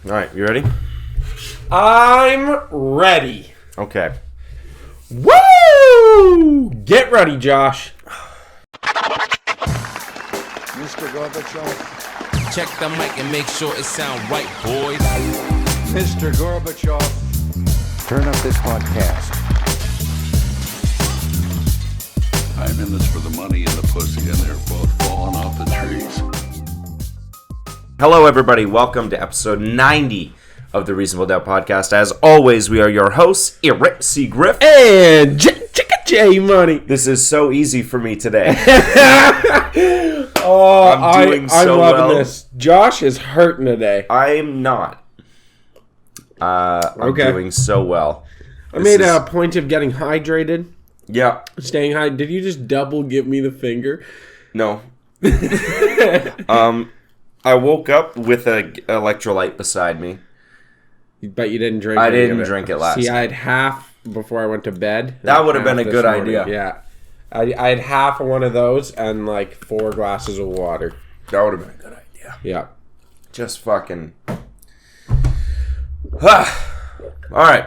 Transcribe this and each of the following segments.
All right, you ready? I'm ready. Okay. Woo! Get ready, Josh. Mr. Gorbachev. Check the mic and make sure it sound right, boys. Mr. Gorbachev. Turn up this podcast. I'm in this for the money and the pussy, and they're both falling off the trees. Hello, everybody. Welcome to episode 90 of the Reasonable Doubt podcast. As always, we are your hosts, Eric C. Griff. And J Money. This is so easy for me today. I'm doing I'm so loving well. this. Josh is hurting today. I'm not. I'm Okay. doing so well. I made a point of getting hydrated, Yeah. staying high. Did you just double give me the finger? No. I woke up with an electrolyte beside me. But you didn't drink it. I didn't drink it last See, I had half before I went to bed. That would have been Half a this good morning. idea. Yeah. I had half of one of those and like 4 glasses of water. That would have been a good idea. Yeah. Just fucking... All right.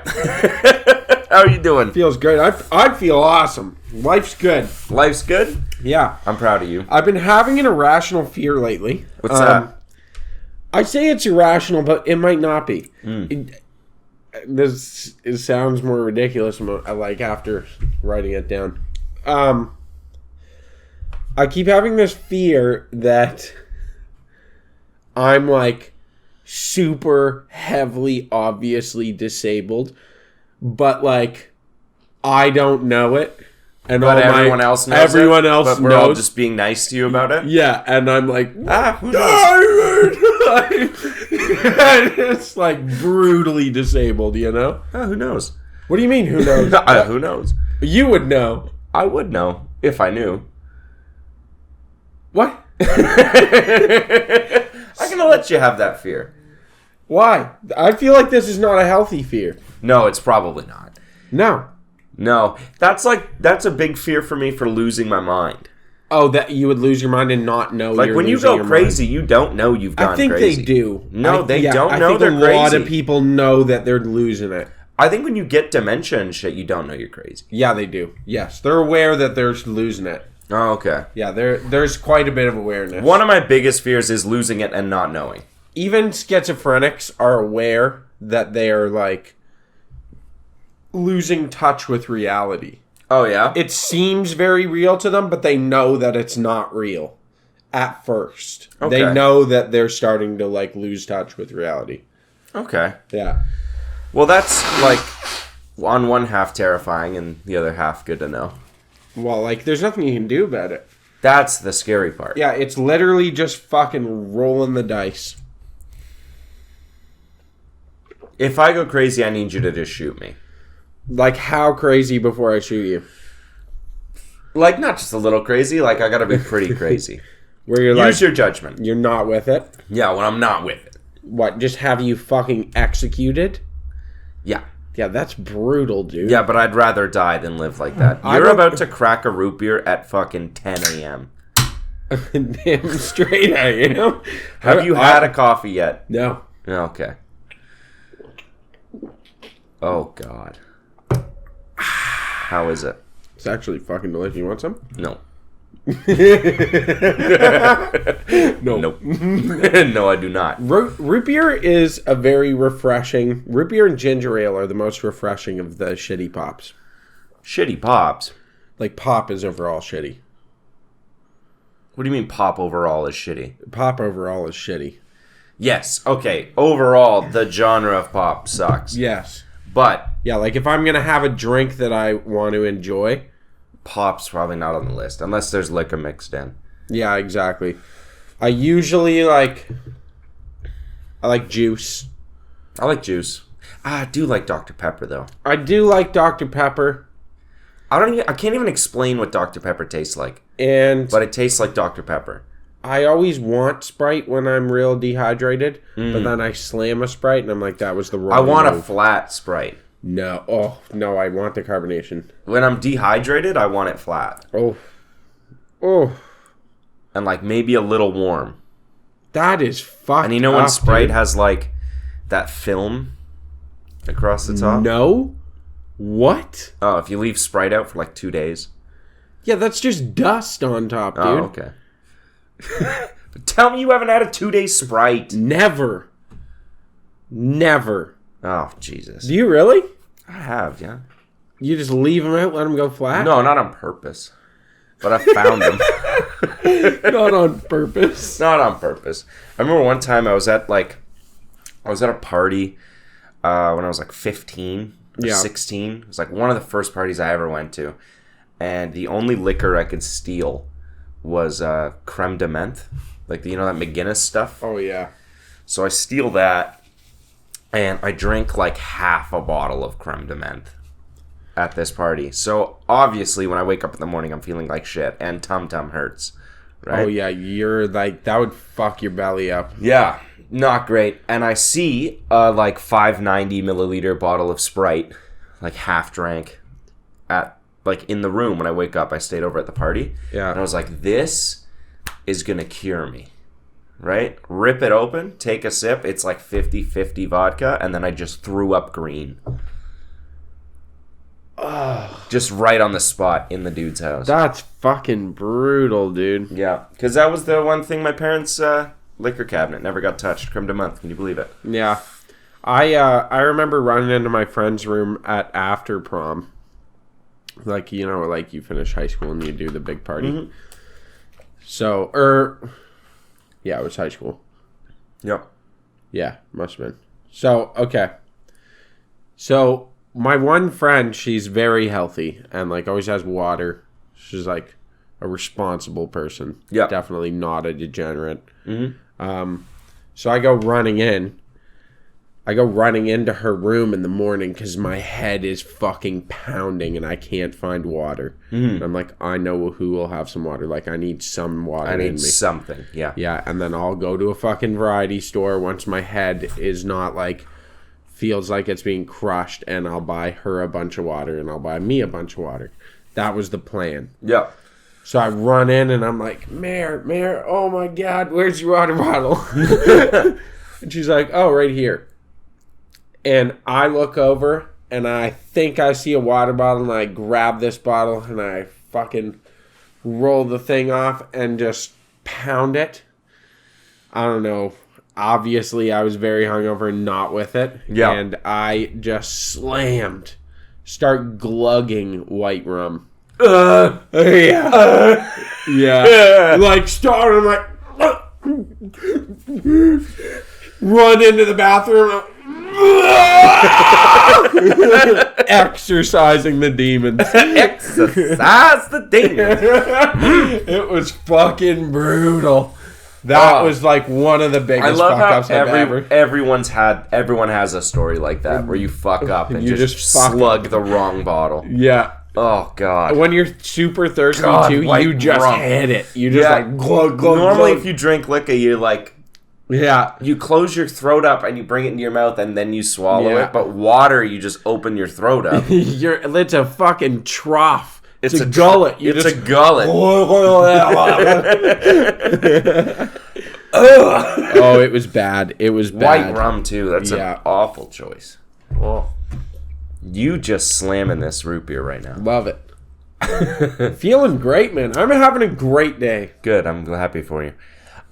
How are you doing? Feels great. I feel awesome. Life's good. Life's good? Yeah. I'm proud of you. I've been having an irrational fear lately. What's that? I say it's irrational, but it might not be. It sounds more ridiculous like after writing it down. I keep having this fear that I'm like super heavily obviously disabled, but like I don't know it. And But everyone else knows everyone it, else but we're knows. all just being nice to you about it? Yeah, and I'm like, Who knows? it's like brutally disabled, you know? Who knows? What do you mean, who knows? Who knows? You would know. I would know if I knew. What? I'm going to let you have that fear. Why? I feel like this is not a healthy fear. No, it's probably not. No. No, that's a big fear for me for losing my mind. Oh, that you would lose your mind and not know Like you're when you losing go your crazy, mind. you don't know you've gone I think crazy. they do. No, they don't I know think they're a lot crazy. of people know that they're losing it. I think when you get dementia and shit, you don't know you're crazy. Yeah, they do. Yes, they're aware that they're losing it. Oh, okay. Yeah, there's quite a bit of awareness. One of my biggest fears is losing it and not knowing. Even schizophrenics are aware that they are like losing touch with reality. Oh, yeah? It seems very real to them, but they know that it's not real at first. Okay. They know that they're starting to like lose touch with reality. Okay. Yeah. Well, that's like on one half terrifying and the other half good to know. Well, like there's nothing you can do about it. That's the scary part. Yeah, it's literally just fucking rolling the dice. If I go crazy, I need you to just shoot me. Like how crazy before I shoot you? Like, not just a little crazy. Like, I gotta be pretty crazy. Where you're Use like your judgment. you're not with it? Yeah, when I'm not with it. What, just have you fucking executed? Yeah. Yeah, that's brutal, dude. Yeah, but I'd rather die than live like that. You're about to crack a root beer at fucking 10 a.m. Damn straight I am. Have you had a coffee yet? No. Okay. Oh, God. How is it? It's actually fucking delicious. You want some? No. No. Nope. No, I do not. Root beer is a very refreshing... Root beer and ginger ale are the most refreshing of the shitty pops. Shitty pops. Like, pop is overall shitty. What do you mean pop overall is shitty? Pop overall is shitty. Yes, okay. Overall, the genre of pop sucks. Yes. But Yeah, like if I'm going to have a drink that I want to enjoy... pop's probably not on the list, unless there's liquor mixed in. Yeah, exactly. I usually like... I like juice. I like juice. I do like Dr. Pepper, though. I do like Dr. Pepper. I can't even explain what Dr. Pepper tastes like. And But it tastes like Dr. Pepper. I always want Sprite when I'm real dehydrated, but then I slam a Sprite and I'm like, that was the wrong I want a move. flat Sprite. No. Oh, no, I want the carbonation. When I'm dehydrated, I want it flat. Oh. Oh. And like maybe a little warm. That is fucked And you know when up, Sprite dude. has like that film across the top? No. What? Oh, if you leave Sprite out for like 2 days. Yeah, that's just dust on top, dude. Oh, okay. Tell me you haven't had a 2-day Sprite. Never. Oh, Jesus. Do you really? I have, yeah. You just leave them out, let them go flat? No, not on purpose. But I found them. Not on purpose. Not on purpose. I remember one time I was at a party when I was like 15 or 16. It was like one of the first parties I ever went to. And the only liquor I could steal was creme de menthe. Like, that McGuinness stuff? Oh, yeah. So I steal that, and I drink like half a bottle of creme de menthe at this party. So obviously when I wake up in the morning, I'm feeling like shit, and tum-tum hurts. Right? Oh, yeah. You're like, that would fuck your belly up. Yeah, not great. And I see a like 590 milliliter bottle of Sprite, like half drank, at like in the room when I wake up. I stayed over at the party. Yeah. And I was like, this is going to cure me. Right? Rip it open, take a sip. It's like 50-50 vodka, and then I just threw up green. Just right on the spot in the dude's house. That's fucking brutal, dude. Yeah, because that was the one thing my parents' liquor cabinet never got touched. Creme de menthe. Can you believe it? Yeah. I remember running into my friend's room at after prom. Like, like you finish high school and you do the big party. Mm-hmm. So, yeah, it was high school. Yep. Yeah, must have been. So, okay. So, my one friend, she's very healthy and, like, always has water. She's, like, a responsible person. Yeah. Definitely not a degenerate. Mm-hmm. So, I go running into her room in the morning because my head is fucking pounding and I can't find water. Mm-hmm. And I'm like, I know who will have some water. Like, I need some water in me. I need something, yeah. Yeah, and then I'll go to a fucking variety store once my head is not, like, feels like it's being crushed, and I'll buy her a bunch of water and I'll buy me a bunch of water. That was the plan. Yeah. So I run in and I'm like, Mare, oh my God, where's your water bottle? And she's like, oh, right here. And I look over, and I think I see a water bottle, and I grab this bottle, and I fucking roll the thing off and just pound it. I don't know. Obviously, I was very hungover and not with it. Yeah. And I just start glugging white rum. Yeah. Yeah. Like, start, I'm like, run into the bathroom. Exercising the demons. Exercise the demons. It was fucking brutal. That was like one of the biggest fuck ups I've ever. Everyone has a story like that where you fuck up and you just slug the wrong bottle. Yeah. Oh God. When you're super thirsty too, you just hit it. You just like glug glug. Normally, glug. if you drink liquor, you like. Yeah. You close your throat up and you bring it into your mouth and then you swallow it. But water, you just open your throat up. It's a fucking trough. It's a gullet. It's a gullet. Oh, it was bad. It was bad. White rum, too. That's an awful choice. Oh. You just slamming this root beer right now. Love it. Feeling great, man. I'm having a great day. Good. I'm happy for you.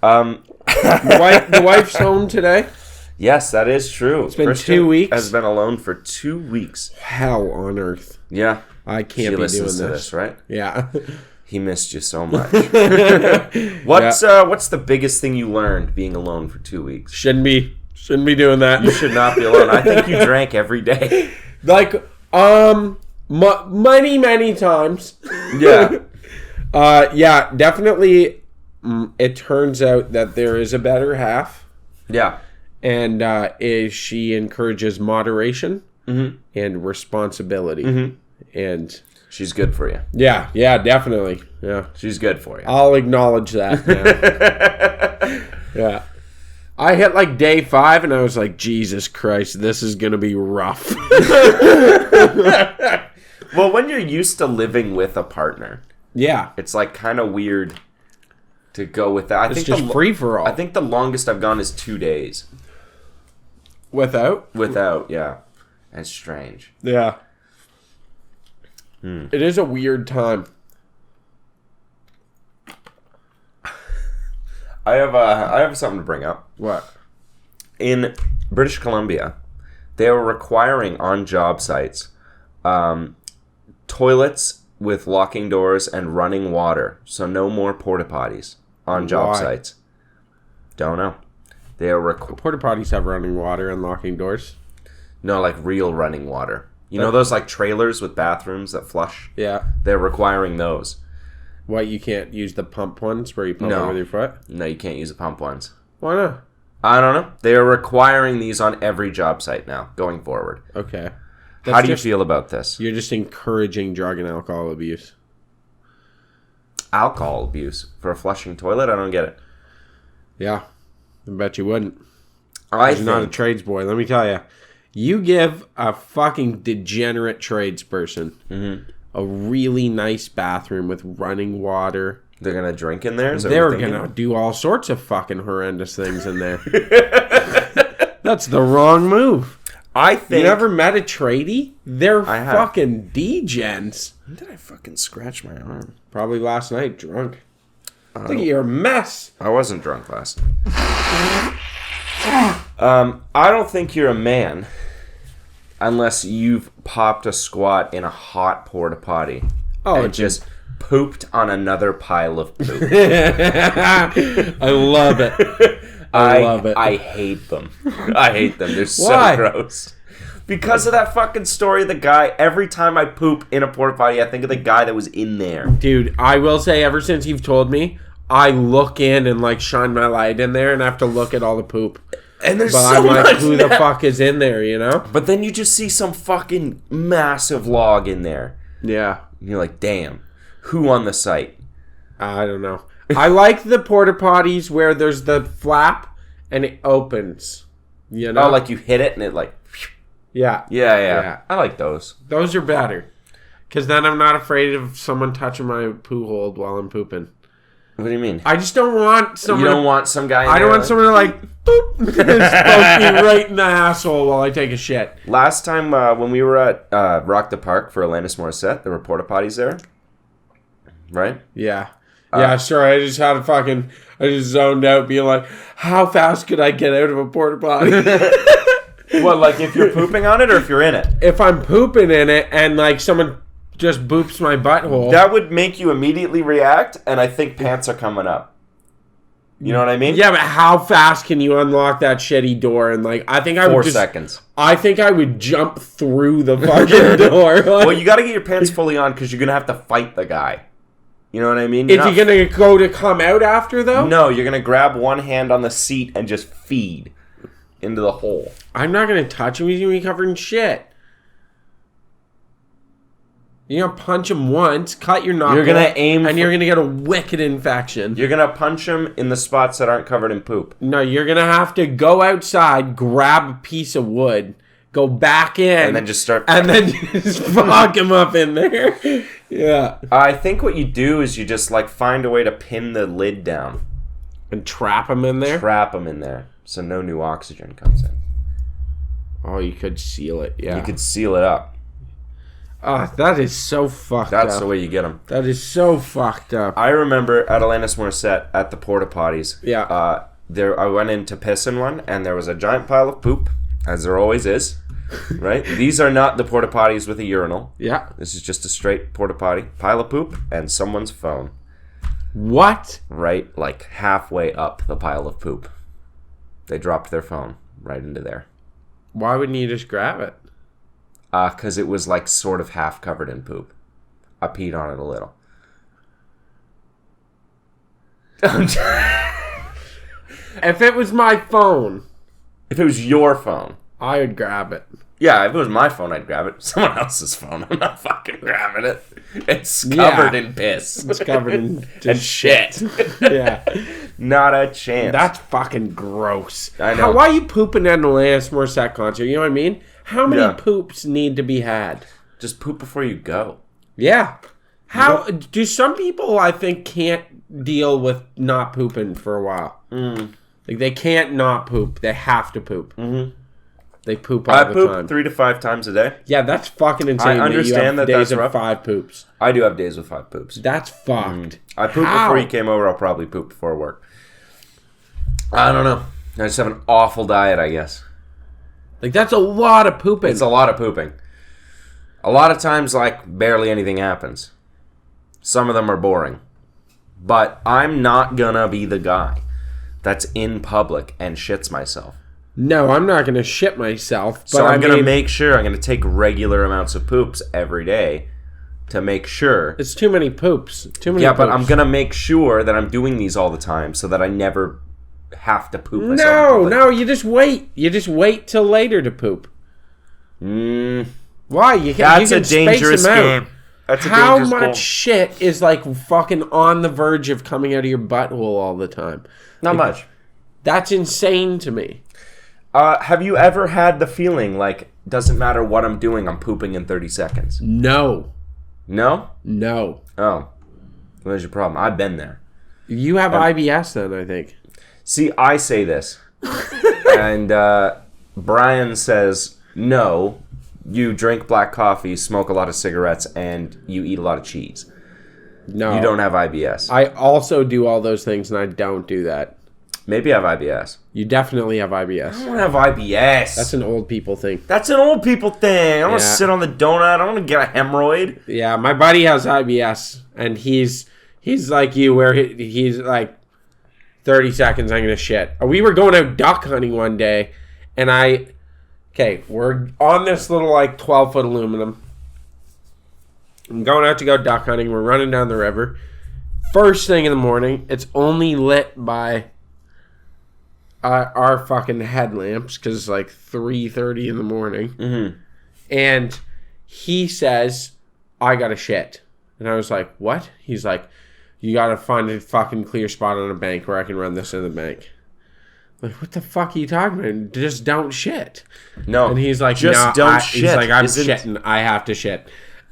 The wife's home today. Yes, that is true. It's been Christian 2 weeks. Has been alone for 2 weeks. Hell on earth. Yeah. I can't be doing this, right? Yeah. He missed you so much. What's the biggest thing you learned being alone for 2 weeks? Shouldn't be doing that. You should not be alone. I think you drank every day. Like, many times. Yeah. Yeah, definitely. It turns out that there is a better half. Yeah. And she encourages moderation and responsibility. Mm-hmm. And she's good for you. Yeah, definitely. Yeah. She's good for you. I'll acknowledge that. Yeah. I hit like day 5 and I was like, Jesus Christ, this is going to be rough. Well, when you're used to living with a partner. Yeah. It's like kind of weird to go with that. It's just free for all. I think the longest I've gone is 2 days. Without? Without, yeah. That's strange. Yeah. It is a weird time. I have something to bring up. What? In British Columbia, they are requiring on job sites toilets with locking doors and running water. So no more porta potties on job Why? sites. Don't know. They are Porta potties have running water and locking doors. no, like real running water. You know those like trailers with bathrooms that flush? Yeah. They're requiring those. What, you can't use the pump ones where you pump No. over your foot? No, you can't use the pump ones. Why not? I don't know. They are requiring these on every job site now, going forward. Okay. How do you feel about this? You're just encouraging drug and alcohol abuse. Alcohol abuse for a flushing toilet? I don't get it. Yeah. I bet you wouldn't. I You're not a think trades boy. Let me tell you. You give a fucking degenerate tradesperson a really nice bathroom with running water. they're going to drink in there? Is that They're what you're going to thinking? do all sorts of fucking horrendous things in there. That's the wrong move. I think... You ever met a tradie? They're I have. fucking degens. When did I fucking scratch my arm? Probably last night, drunk. Look at your mess. I wasn't drunk last night. I don't think you're a man unless you've popped a squat in a hot porta potty and just pooped on another pile of poop. I love it. I love it. I hate them. I hate them. They're Why? so gross. Because of that fucking story, the guy, every time I poop in a porta potty, I think of the guy that was in there. Dude, I will say, ever since you've told me, I look in and like shine my light in there and I have to look at all the poop. And there's But so I'm like, much who the now. fuck is in there, you know? But then you just see some fucking massive log in there. Yeah. And you're like, damn, who on the site? I don't know. I like the porta potties where there's the flap and it opens. You know? Oh, like you hit it and it like... Yeah. Yeah. I like those. Those are better. Because then I'm not afraid of someone touching my poo hole while I'm pooping. What do you mean? I just don't want someone... You don't want some guy in I don't there, want someone to like, boop, and poke me right in the asshole while I take a shit. Last time when we were at Rock the Park for Alanis Morissette, there were porta potties there. Right? Yeah. Yeah, sure. I just had I just zoned out being like, how fast could I get out of a porta potty? What, like if you're pooping on it or if you're in it? If I'm pooping in it and like someone just boops my butthole. That would make you immediately react, and I think pants are coming up. You know what I mean? Yeah, but how fast can you unlock that shitty door? And like, I think I would 4 just... seconds. I think I would jump through the fucking door. Well, you got to get your pants fully on because you're going to have to fight the guy. You know what I mean? Is he going to go to come out after, though? No, you're going to grab one hand on the seat and just feed into the hole. I'm not going to touch him. He's going to be covered in shit. You're going to punch him once, cut your knuckle. You're going to aim... And you're going to get a wicked infection. You're going to punch him in the spots that aren't covered in poop. No, you're going to have to go outside, grab a piece of wood, go back in. And then just start... And then just fuck him up in there. Yeah. I think what you do is you just, like, find a way to pin the lid down. And trap him in there? Trap him in there so no new oxygen comes in. Oh, you could seal it, yeah. You could seal it up. Oh, that is so fucked up. That's the way you get them. That is so fucked up. I remember at Alanis Morissette at the porta potties. Yeah. I went in to piss in one, and there was a giant pile of poop, as there always is. Right? These are not the porta potties with a urinal. Yeah. This is just a straight porta potty, pile of poop, and someone's phone. What? Right, like halfway up the pile of poop. They dropped their phone right into there. Why wouldn't you just grab it? Because it was like sort of half covered in poop. I peed on it a little. If it was my phone, If it was your phone. I would grab it. Yeah, if it was my phone, I'd grab it. Someone else's phone, I'm not fucking grabbing it. It's covered in piss. It's covered in and shit. Yeah. Not a chance. That's fucking gross. I know. Why are you pooping at an Alanis Morissette concert? You know what I mean? How many Yeah. poops need to be had? Just poop before you go. Yeah. How do some people, I think, can't deal with not pooping for a while? Like, they can't not poop. They have to poop. They poop all I the poop time. 3 to 5 times a day. Yeah, that's fucking insane. I understand that that you have that's days of rough. 5 poops. I do have days with 5 poops. That's fucked. I pooped How? before you came over. I'll probably poop before work. I don't know. I just have an awful diet, I guess. Like, that's a lot of pooping. It's a lot of pooping. A lot of times, like, barely anything happens. Some of them are boring. But I'm not gonna be the guy that's in public and shits myself. No, I'm not going to shit myself. But So I'm going to make sure, I'm going to take regular amounts of poops every day to make sure. It's too many poops. Too many Yeah, poops. but I'm going to make sure that I'm doing these all the time so that I never have to poop myself. No, you just wait. You just wait till later to poop. Why? You can, That's you can a dangerous space them out. game. That's a How dangerous much goal. shit is like fucking on the verge of coming out of your butthole all the time? Not much. That's insane to me. Have you ever had the feeling like, doesn't matter what I'm doing, I'm pooping in 30 seconds? No. No? No. Oh. What's your problem? I've been there. You have IBS then, I think. See, I say this. And Brian says, no, you drink black coffee, smoke a lot of cigarettes, and you eat a lot of cheese. No. You don't have IBS. I also do all those things and I don't do that. Maybe I have IBS. You definitely have IBS. I don't have IBS. That's an old people thing. That's an old people thing. I don't want to Yeah. sit on the donut. I don't want to get a hemorrhoid. Yeah, my buddy has IBS, and he's like you, where he's like 30 seconds, I'm gonna shit. We were going out duck hunting one day, and we're on this little like 12-foot aluminum. I'm going out to go duck hunting. We're running down the river. First thing in the morning, it's only lit by our fucking headlamps because it's like 3:30 in the morning. Mm-hmm. And he says, I gotta shit. And I was like, what? He's like, you gotta find a fucking clear spot on a bank where I can run this in the bank. Like, what the fuck are you talking about? Just don't shit. No. And he's like, just no, don't shit. He's like, I'm Isn't- shitting. I have to shit.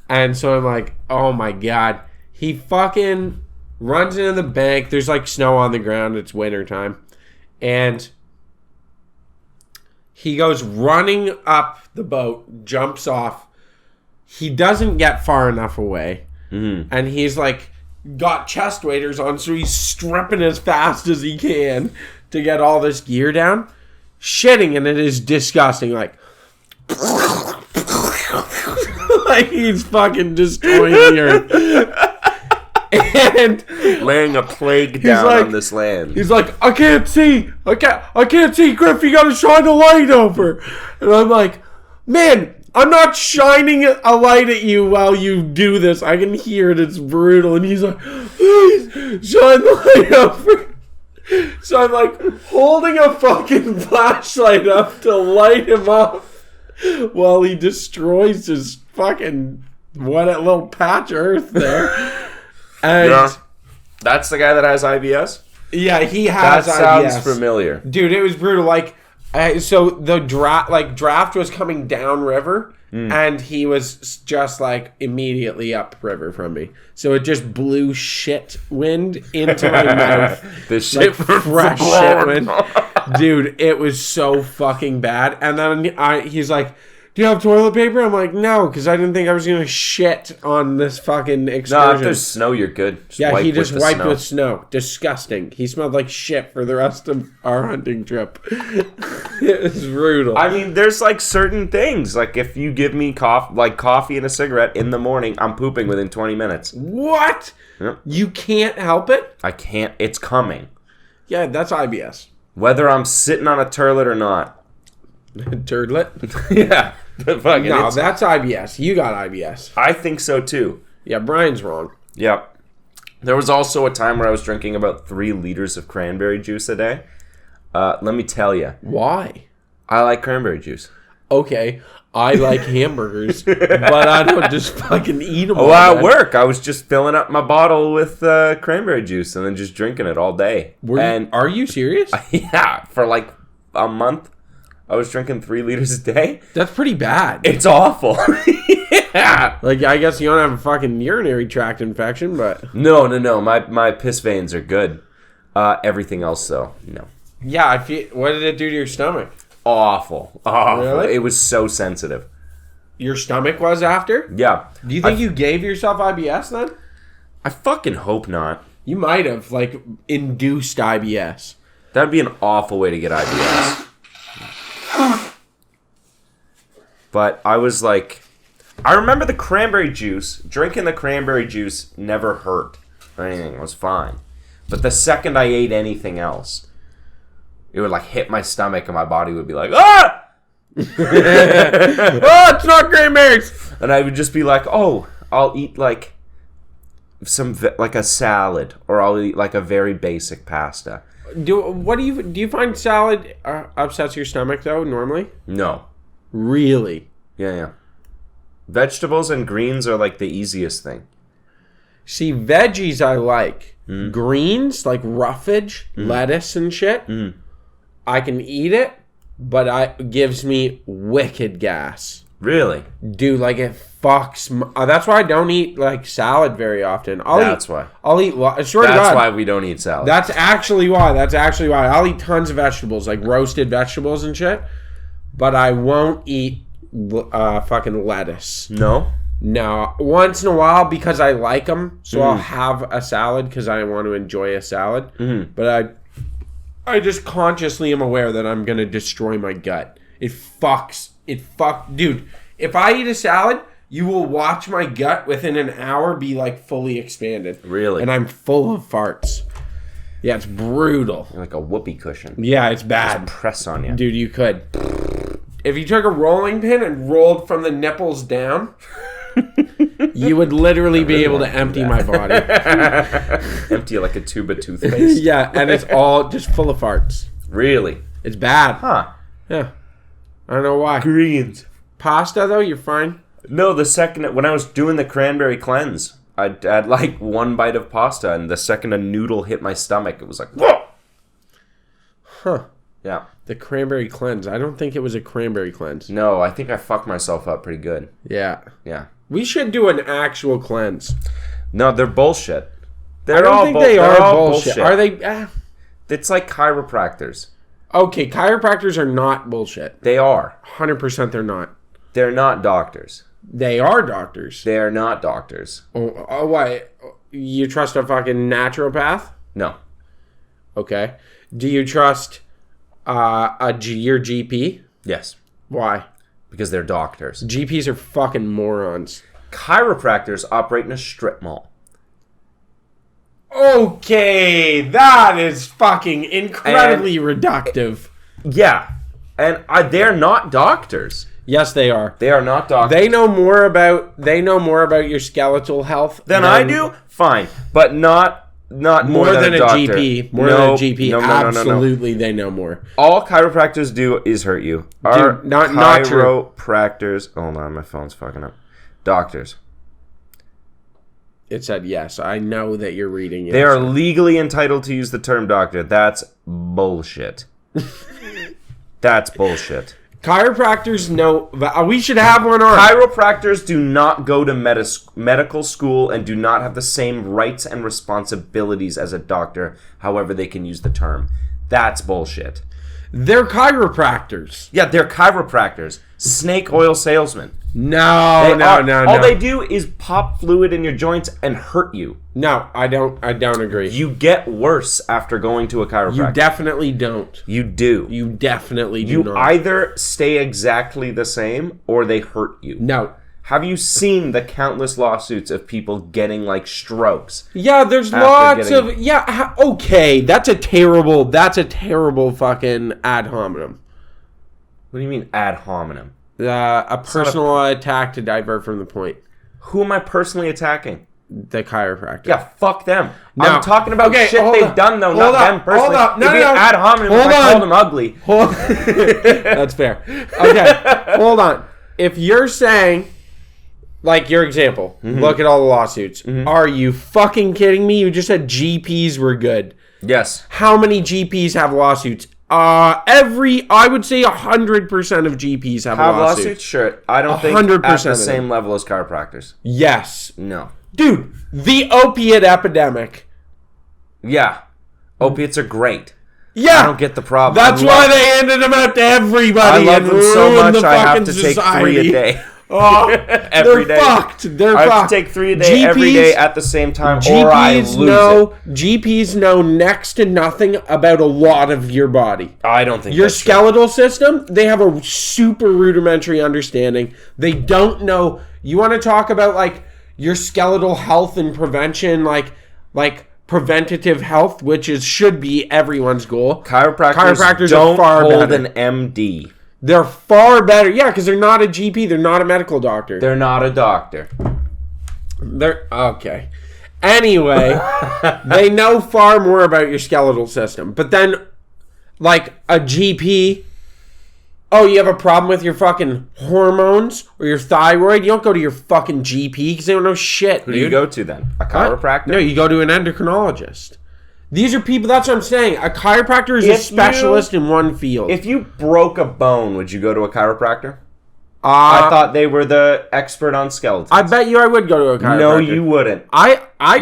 And so I'm like, oh my God. He fucking runs into the bank. There's like snow on the ground. It's winter time. And he goes running up the boat, jumps off. He doesn't get far enough away. Mm-hmm. And he's like, got chest waders on, so he's stripping as fast as he can to get all this gear down. Shitting, and it is disgusting. Like, like he's fucking destroying the earth. And laying a plague down like- on this land. he's like, I can't see, Griff, you gotta shine a light over. And I'm like, man, I'm not shining a light at you while you do this. I can hear it, it's brutal. And he's like, please, shine the light over. So I'm like holding a fucking flashlight up to light him up while he destroys his fucking what little patch of earth there. And Yeah. That's the guy that has IBS? yeah, he That has sounds IBS. familiar. Dude, it was brutal. Like, so the draft was coming down river, and he was just like immediately up river from me. So it just blew shit wind into my mouth. The shit Like fresh shit wind. Dude, it was so fucking bad. And then he's like, do you have toilet paper? I'm like, no, because I didn't think I was going to shit on this fucking excursion. No, if there's snow, you're good. Yeah, he just the wiped snow. with snow. Disgusting. He smelled like shit for the rest of our hunting trip. It was brutal. I mean, there's like certain things. Like if you give me coffee and a cigarette in the morning, I'm pooping within 20 minutes. What? Yep. You can't help it? I can't. It's coming. Yeah, that's IBS. Whether I'm sitting on a turlet or not. Turdlet? Yeah. Fucking No, it's- that's IBS. You got IBS. I think so too. Yeah, Brian's wrong. Yep. There was also a time where I was drinking about 3 liters of cranberry juice a day. Let me tell you, Why? I like cranberry juice. Okay, I like hamburgers, but I don't just fucking eat them. Oh, at work, I was just filling up my bottle with cranberry juice and then just drinking it all day. Are you serious? Yeah, for like a month, I was drinking 3 liters a day. That's pretty bad. It's awful. Yeah. Like, I guess you don't have a fucking urinary tract infection, but... No. My piss veins are good. Everything else, though, no. Yeah, what did it do to your stomach? awful. Oh, Really? It was so sensitive. Your stomach was after? Yeah. Do you think you gave yourself IBS then? I fucking hope not. You might have, like, induced IBS. That'd be an awful way to get IBS. But I was like, I remember the cranberry juice. Drinking the cranberry juice never hurt or anything. It was fine. But the second I ate anything else, it would like hit my stomach and my body would be like, ah! Oh, it's not cranberries! And I would just be like, oh, I'll eat like like a salad, or I'll eat like a very basic pasta. Do you find salad upsets your stomach though normally? No. Really? Yeah. Vegetables and greens are like the easiest thing. See, veggies I like. Greens, like roughage, lettuce and shit, I can eat it, but it gives me wicked gas. Really? Dude, like it fucks. That's why I don't eat like salad very often. That's why we don't eat salad. That's actually why. I'll eat tons of vegetables, like roasted vegetables and shit, but I won't eat fucking lettuce. No, once in a while because I like them, so I'll have a salad because I want to enjoy a salad. But I just consciously am aware that I'm gonna destroy my gut. Dude, if I eat a salad, you will watch my gut within an hour be like fully expanded. Really? And I'm full of farts. Yeah, it's brutal. You're like a whoopee cushion. Yeah, it's bad. Just press on you. Dude, you could. If you took a rolling pin and rolled from the nipples down, you would literally be able to empty my body. Empty like a tube of toothpaste. Yeah, and it's all just full of farts. Really? It's bad. Huh. Yeah. I don't know why. Greens. Pasta, though, you're fine? No, when I was doing the cranberry cleanse, I had like one bite of pasta, and the second a noodle hit my stomach, it was like, whoa! Huh. Yeah. The cranberry cleanse. I don't think it was a cranberry cleanse. No, I think I fucked myself up pretty good. Yeah. Yeah. We should do an actual cleanse. No, they're bullshit. I don't think they are bullshit. Are they? It's like chiropractors. Okay, chiropractors are not bullshit. They are. 100% they're not. They're not doctors. They are doctors. They are not doctors. Oh, why? You trust a fucking naturopath? No. Okay. Do you trust your GP? Yes. Why? Because they're doctors. GPs are fucking morons. Chiropractors operate in a strip mall. Okay, that is fucking incredibly reductive. Yeah. And they're not doctors. Yes, they are. They are not doctors. They know more about your skeletal health than I do. Fine, but not more than a doctor. GP. More than a GP. No. Absolutely, they know more. All chiropractors do is hurt you. Dude, not chiropractors. Hold on, my phone's fucking up. Doctors. It said yes. I know that you're reading it. They are legally entitled to use the term doctor. That's bullshit. That's bullshit. Chiropractors know. We should have one on. Chiropractors do not go to medical school and do not have the same rights and responsibilities as a doctor. However, they can use the term. That's bullshit. They're chiropractors. Yeah, they're chiropractors. Snake oil salesmen. No. All they do is pop fluid in your joints and hurt you. No, I don't agree. You get worse after going to a chiropractor. You definitely don't. You do. You definitely do not. You either stay exactly the same or they hurt you. No. Have you seen the countless lawsuits of people getting like strokes? Yeah, there's lots of okay, that's a terrible fucking ad hominem. What do you mean ad hominem? A personal attack to divert from the point. Who am I personally attacking? The chiropractor. Yeah, fuck them. No. I'm talking about shit they've done though, not them personally. Hold on. It'd be ad hominem if I called them ugly. That's fair. Okay, hold on. If you're saying, like your example, look at all the lawsuits. Are you fucking kidding me? You just said GPs were good. Yes. How many GPs have lawsuits? I would say 100% of GPs have lawsuits. Sure. I don't think at the same level as chiropractors. Yes. No. Dude, the opiate epidemic. Yeah. Opiates are great. Yeah. I don't get the problem. That's why they handed them out to everybody. I love and them so ruined much the I have fucking to take society. 3 a day. Oh, Every they're day. fucked. They're I have fucked. to take 3 a day every day at the same time, or I lose it. GPs know next to nothing about a lot of your body. I don't think Your that's true. skeletal system, they have a super rudimentary understanding. They don't know. You want to talk about like your skeletal health and prevention, like preventative health, which should be everyone's goal. Chiropractors are don't far hold better. an MD. They're far better. Yeah, because they're not a GP. They're not a medical doctor. They're not a doctor. They're okay. Anyway, they know far more about your skeletal system. But then, like a GP, oh, you have a problem with your fucking hormones or your thyroid? You don't go to your fucking GP because they don't know shit. Who do you go to then? A chiropractor? No, you go to an endocrinologist. These are people. That's what I'm saying. A chiropractor is a specialist in one field. If you broke a bone, would you go to a chiropractor? I thought they were the expert on skeletons. I bet you I would go to a chiropractor. No, you wouldn't. I use my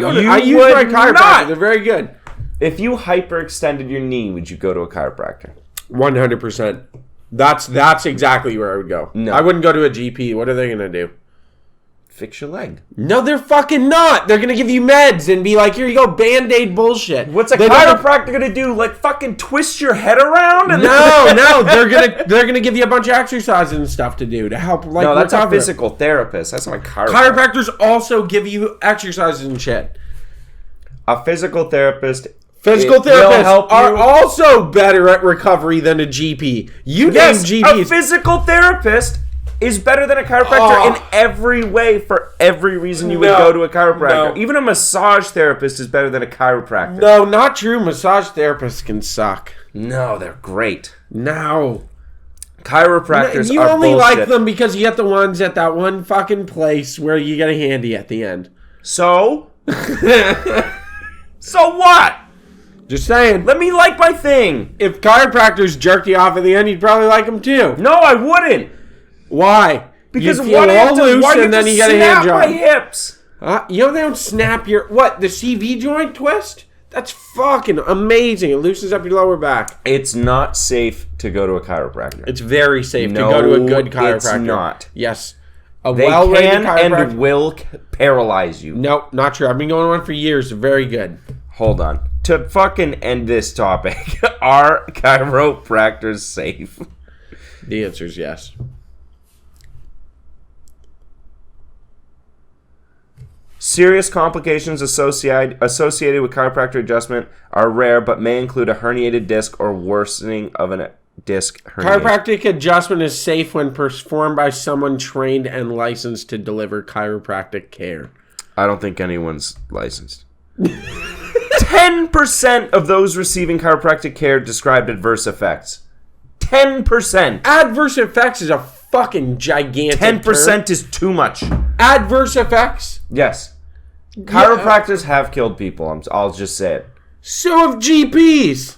chiropractor. not. They're very good. If you hyperextended your knee, would you go to a chiropractor? 100%. That's exactly where I would go. No. I wouldn't go to a GP. What are they gonna do? Fix your leg. No, they're fucking not. They're gonna give you meds and be like, here you go, Band-Aid bullshit. What's a They're chiropractor gonna do? Like fucking twist your head around? And No, they're gonna give you a bunch of exercises and stuff to do to help. Like, no, that's recover. a physical therapist. That's not a chiropractor. Chiropractors also give you exercises and shit. A physical therapist. Physical will therapists help are you. also better at recovery than a GP. You Yes, name a GPs. physical therapist is better than a chiropractor in every way for every reason you would go to a chiropractor. No. Even a massage therapist is better than a chiropractor. No, not true. Massage therapists can suck. No, they're great. No. Chiropractors You are only bullshit. like them because you get the ones at that one fucking place where you get a handy at the end. So? So what? Just saying. Let me like my thing. If chiropractors jerked you off at the end, you'd probably like them too. No, I wouldn't. Why? Because you feel why do you have all to, loose why do you and have then to you get a hand snap my job. hips? You know they don't snap your... What? The CV joint twist? That's fucking amazing. It loosens up your lower back. It's not safe to go to a chiropractor. It's very safe No, to go to a good chiropractor. it's not. Yes. A They well-rated can chiropractor. and will paralyze you. Nope, not true. I've been going on for years. Very good. Hold on. To fucking end this topic, are chiropractors safe? The answer is yes. Serious complications associated with chiropractic adjustment are rare, but may include a herniated disc or worsening of a disc herniation. Chiropractic adjustment is safe when performed by someone trained and licensed to deliver chiropractic care. I don't think anyone's licensed. 10% of those receiving chiropractic care described adverse effects. 10%. Adverse effects is a fucking gigantic 10% term. is too much. Adverse effects? Yes. Chiropractors have killed people. I'll just say it. So have GPs.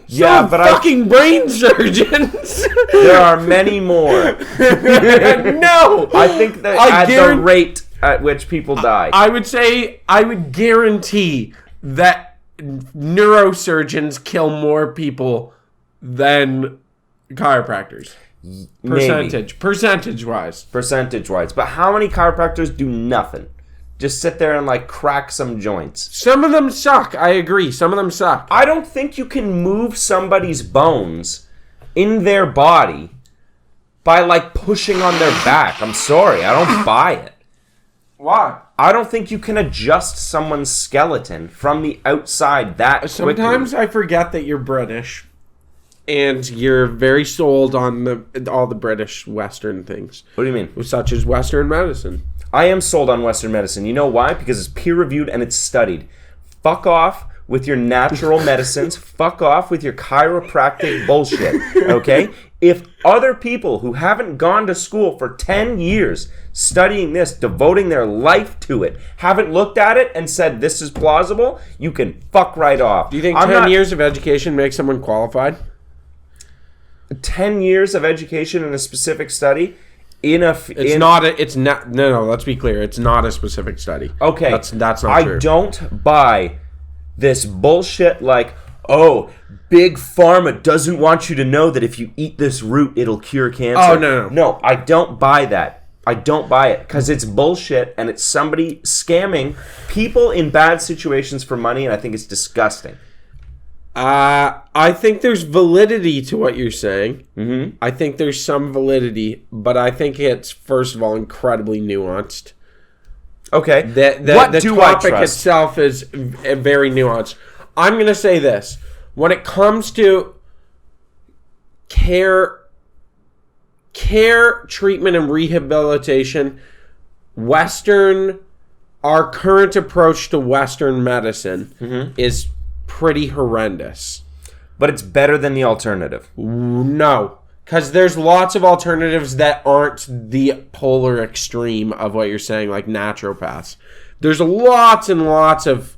Yeah, So but have fucking brain surgeons. there are many more. No. I think that at the rate at which people die. I would guarantee that neurosurgeons kill more people than chiropractors. Percentage-wise. Percentage-wise. But how many chiropractors do nothing? Just sit there and, like, crack some joints. Some of them suck. I agree. Some of them suck. I don't think you can move somebody's bones in their body by, like, pushing on their back. I'm sorry. I don't buy it. Why? I don't think you can adjust someone's skeleton from the outside that quickly. Sometimes I forget that you're British. And you're very sold on all the British Western things. What do you mean? Such as Western medicine. I am sold on Western medicine. You know why? Because it's peer-reviewed and it's studied. Fuck off with your natural medicines. Fuck off with your chiropractic bullshit. Okay? If other people who haven't gone to school for 10 years studying this, devoting their life to it, haven't looked at it and said this is plausible, you can fuck right off. Do you think 10 years of education makes someone qualified? 10 years of education in a specific study let's be clear, it's not a specific study. Okay, that's not true. I don't buy this bullshit like, oh, Big Pharma doesn't want you to know that if you eat this root, it'll cure cancer. Oh, no. No, I don't buy that. I don't buy it because it's bullshit and it's somebody scamming people in bad situations for money, and I think it's disgusting. I think there's validity to what you're saying. Mm-hmm. I think there's some validity, but I think it's, first of all, incredibly nuanced. Okay. The topic itself is very nuanced. I'm going to say this. When it comes to care, treatment, and rehabilitation, our current approach to Western medicine is pretty horrendous. But it's better than the alternative. No. Because there's lots of alternatives that aren't the polar extreme of what you're saying, like naturopaths. There's lots and lots of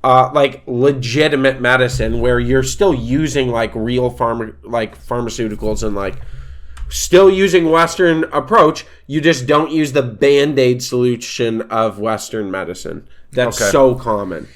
like legitimate medicine where you're still using like real pharmaceuticals and like still using Western approach. You just don't use the Band-Aid solution of Western medicine. That's so common.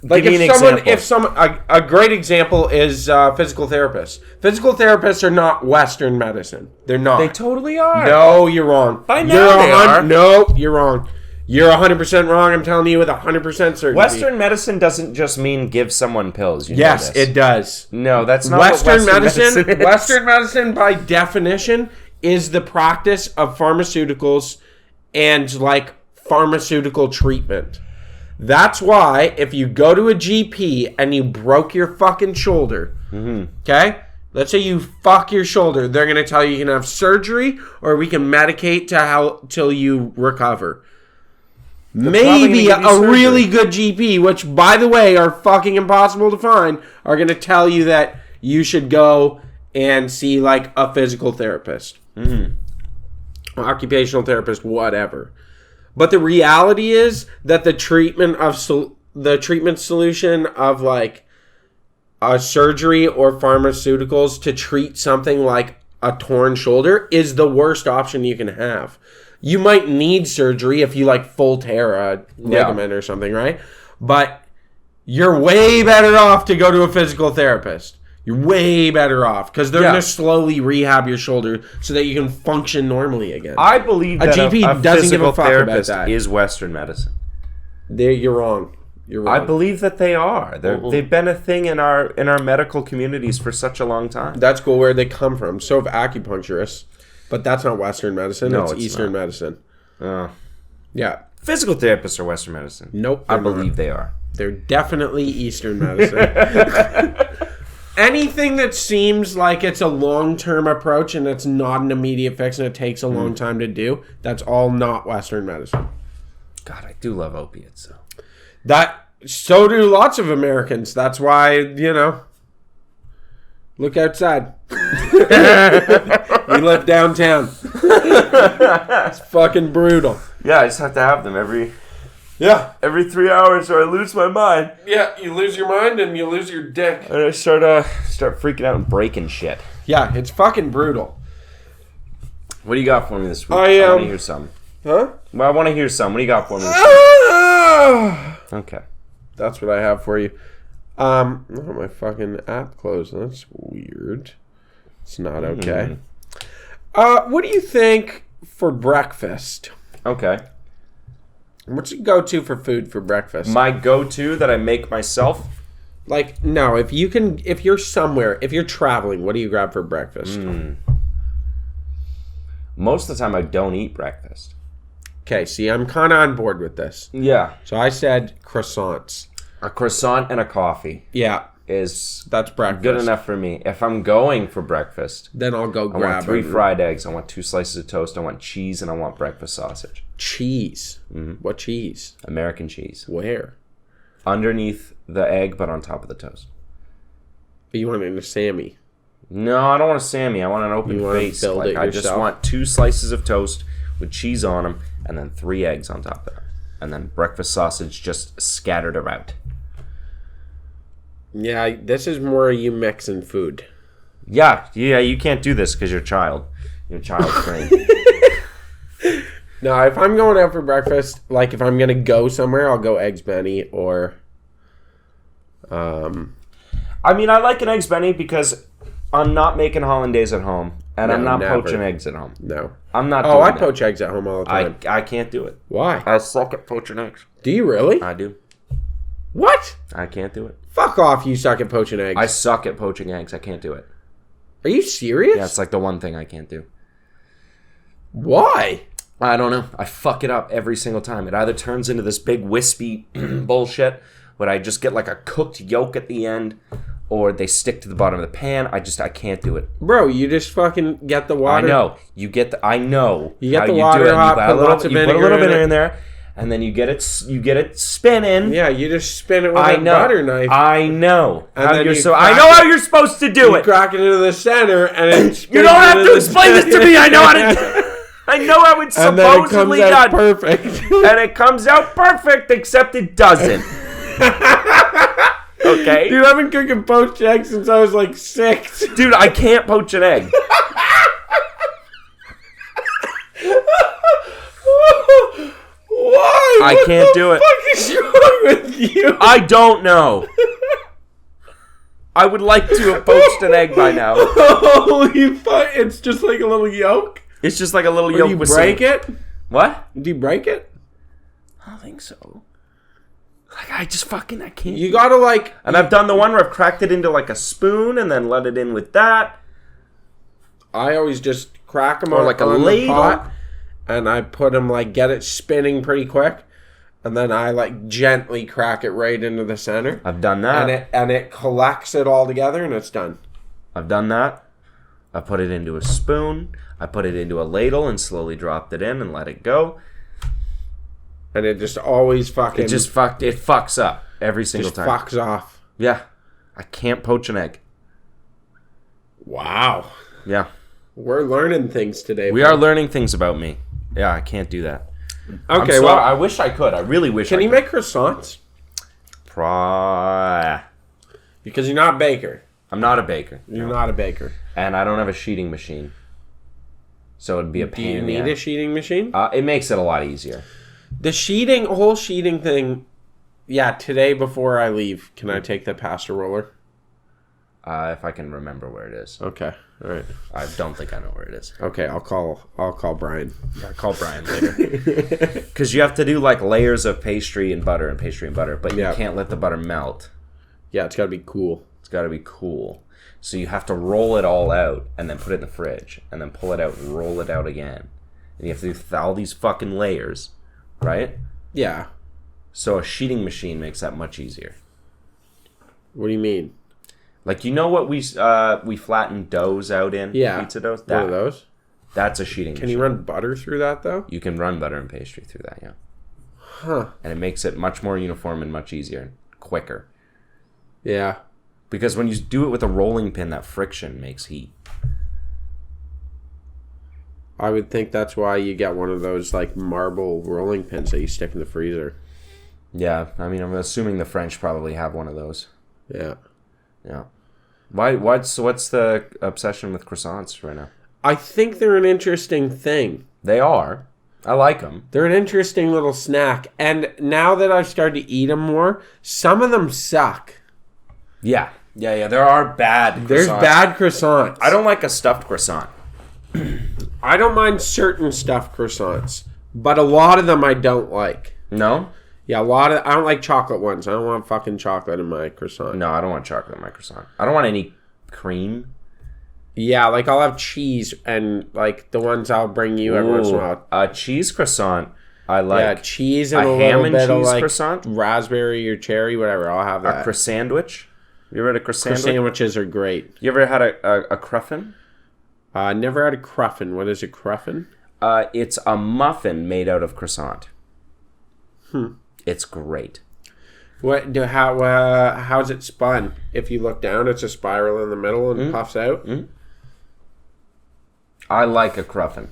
Like if someone, a great example is physical therapists. Physical therapists are not Western medicine. They're not. They totally are. No, you're wrong. By now they are. No, you're wrong. You're 100% wrong. I'm telling you with 100% certainty. Western medicine doesn't just mean give someone pills. Yes, it does. No, that's not Western what Western medicine is. Western medicine, by definition, is the practice of pharmaceuticals and like pharmaceutical treatment. That's why if you go to a GP and you broke your fucking shoulder, okay? Let's say you fuck your shoulder. They're going to tell you can have surgery or we can medicate till you recover. Maybe a really good GP, which, by the way, are fucking impossible to find, are going to tell you that you should go and see like a physical therapist, occupational therapist, whatever. But the reality is that the treatment solution of like a surgery or pharmaceuticals to treat something like a torn shoulder is the worst option you can have. You might need surgery if you like full tear a ligament or something, right? But you're way better off to go to a physical therapist. You're way better off because they're going to slowly rehab your shoulder so that you can function normally again. I believe that a GP doesn't give a fuck about that. Is Western medicine. You're wrong. You're wrong. I believe that they are. They've been a thing in our medical communities for such a long time. That's cool. Where they come from. So have acupuncturists, but that's not Western medicine. No, it's Eastern medicine. Yeah. Physical therapists are Western medicine. Nope. I believe they are. They're definitely Eastern medicine. Anything that seems like it's a long-term approach and it's not an immediate fix and it takes a long time to do, that's all not Western medicine. God, I do love opiates, though. So do lots of Americans. That's why, look outside. We live downtown. It's fucking brutal. Yeah, I just have to have them every 3 hours or I lose my mind. Yeah, you lose your mind and you lose your dick. And I start freaking out and breaking shit. Yeah, it's fucking brutal. What do you got for me this week? I want to hear some. Huh? Well, I want to hear some. What do you got for me this week? Okay. That's what I have for you. Oh, my fucking app closed. That's weird. It's not okay. What do you think for breakfast? Okay. What's your go-to for food for breakfast? My go-to that I make myself? Like, no, if you're somewhere, if you're traveling, what do you grab for breakfast? Most of the time I don't eat breakfast. Okay, see, I'm kind of on board with this. Yeah. So I said croissants. A croissant and a coffee. Yeah. That's breakfast. Good enough for me. If I'm going for breakfast, then I'll go grab I want 3 fried eggs. I want 2 slices of toast. I want cheese, and I want breakfast sausage. Cheese? What cheese? American cheese. Where? Underneath the egg, but on top of the toast. You want it in a Sammy? No, I don't want a Sammy. I want an open face. I just want 2 slices of toast with cheese on them, and then 3 eggs on top of that, and then breakfast sausage just scattered about. Yeah, this is more you mixing food. Yeah, you can't do this because you're a child. You're child's brain. No, if I'm going out for breakfast, like if I'm going to go somewhere, I'll go Eggs Benny or... I mean, I like an Eggs Benny because I'm not making hollandaise at home, and I'm not never. poaching eggs at home. No. I'm not. Oh, I that. poach eggs at home all the time. I can't do it. Why? I suck at poaching eggs. Do you really? I do. What? I can't do it. Fuck off! You suck at poaching eggs. I suck at poaching eggs. I can't do it. Are you serious? Yeah, it's like the one thing I can't do. Why? I don't know. I fuck it up every single time. It either turns into this big wispy bullshit, where I just get like a cooked yolk at the end, or they stick to the bottom of the pan. I can't do it. Bro, you just fucking get the water. I know. You get the. I know. You get how the you water do it. hot, put lots of you put a vinegar little in bit it. in there, and then you get it spinning. Yeah, you just spin it with I a know. butter knife. I know. And How then you're you so. crack I know how it. you're supposed to do You it. crack it into the center, and it You don't have to explain this to me. I know how to. I know how it's and then it supposedly comes out done. perfect. And it comes out perfect, except it doesn't. Okay? Dude, I've been cooking poached eggs since I was like 6. Dude, I can't poach an egg. Why? I can't do it. What the fuck is wrong with you? I don't know. I would like to have poached an egg by now. Holy fuck. It's just like a little yolk? It's just like a little Or yolk do you with break some... it? What? Do you break it? I don't think so. Like, I can't. You gotta like... And I've done the one where I've cracked it into like a spoon and then let it in with that. I always just crack them Or on, like a on the ladle. pot, and I put them like, get it spinning pretty quick, and then I like gently crack it right into the center. I've done that. And it collects it all together, and it's done. I've done that. I put it into a spoon. I put it into a ladle and slowly dropped it in and let it go. And it just always fucking... It fucks up every single just time. fucks off. Yeah. I can't poach an egg. Wow. Yeah. We're learning things today. We are learning things about me. Yeah, I can't do that. Okay, well... I wish I could. I really wish I Can could. you make croissants? I'm Because you're not a baker. not a baker. You're not a baker. And I don't have a sheeting machine. So it'd be a Do pain you in the need a ass. sheeting machine? It makes it a lot easier. The whole sheeting thing... Yeah, today before I leave, can I take the pasta roller? If I can remember where it is. Okay, all right. I don't think I know where it is. Okay, I'll call Brian. I'll call Brian later. Because you have to do like layers of pastry and butter, but you Yeah. can't let the butter melt. Yeah, it's got to be cool. It's got to be cool. So you have to roll it all out and then put it in the fridge and then pull it out and roll it out again. And you have to do all these fucking layers, right? Yeah. So a sheeting machine makes that much easier. What do you mean? Like, you know what we flatten doughs out in? Yeah. Pizza doughs? One of those? That's a sheeting Can machine. you run butter through that, though? You can run butter and pastry through that, yeah. Huh. And it makes it much more uniform and much easier and quicker. Yeah. Because when you do it with a rolling pin, that friction makes heat. I would think that's why you get one of those, like, marble rolling pins that you stick in the freezer. Yeah, I mean, I'm assuming the French probably have one of those. Yeah. Yeah. What's the obsession with croissants right now? I think they're an interesting thing. They are. I like them. They're an interesting little snack. And now that I've started to eat them more, some of them suck. Yeah. Yeah. There are bad croissants. There's bad croissants. I don't like a stuffed croissant. I don't mind certain stuffed croissants, but a lot of them I don't like. No? Yeah, I don't like chocolate ones. I don't want fucking chocolate in my croissant. No, I don't want chocolate in my croissant. I don't want any cream. Yeah, like I'll have cheese and like the ones I'll bring you every once in a while. A cheese croissant, I like. Yeah, cheese and a a ham little and bit of cheese like croissant? raspberry or cherry, whatever. I'll have A that. croissandwich. You ever had a croissandwich? Sandwiches are great. You ever had a cruffin? Never had a cruffin. What is a cruffin? It's a muffin made out of croissant. It's great. How's it spun? If you look down, it's a spiral in the middle and puffs out. I like a cruffin.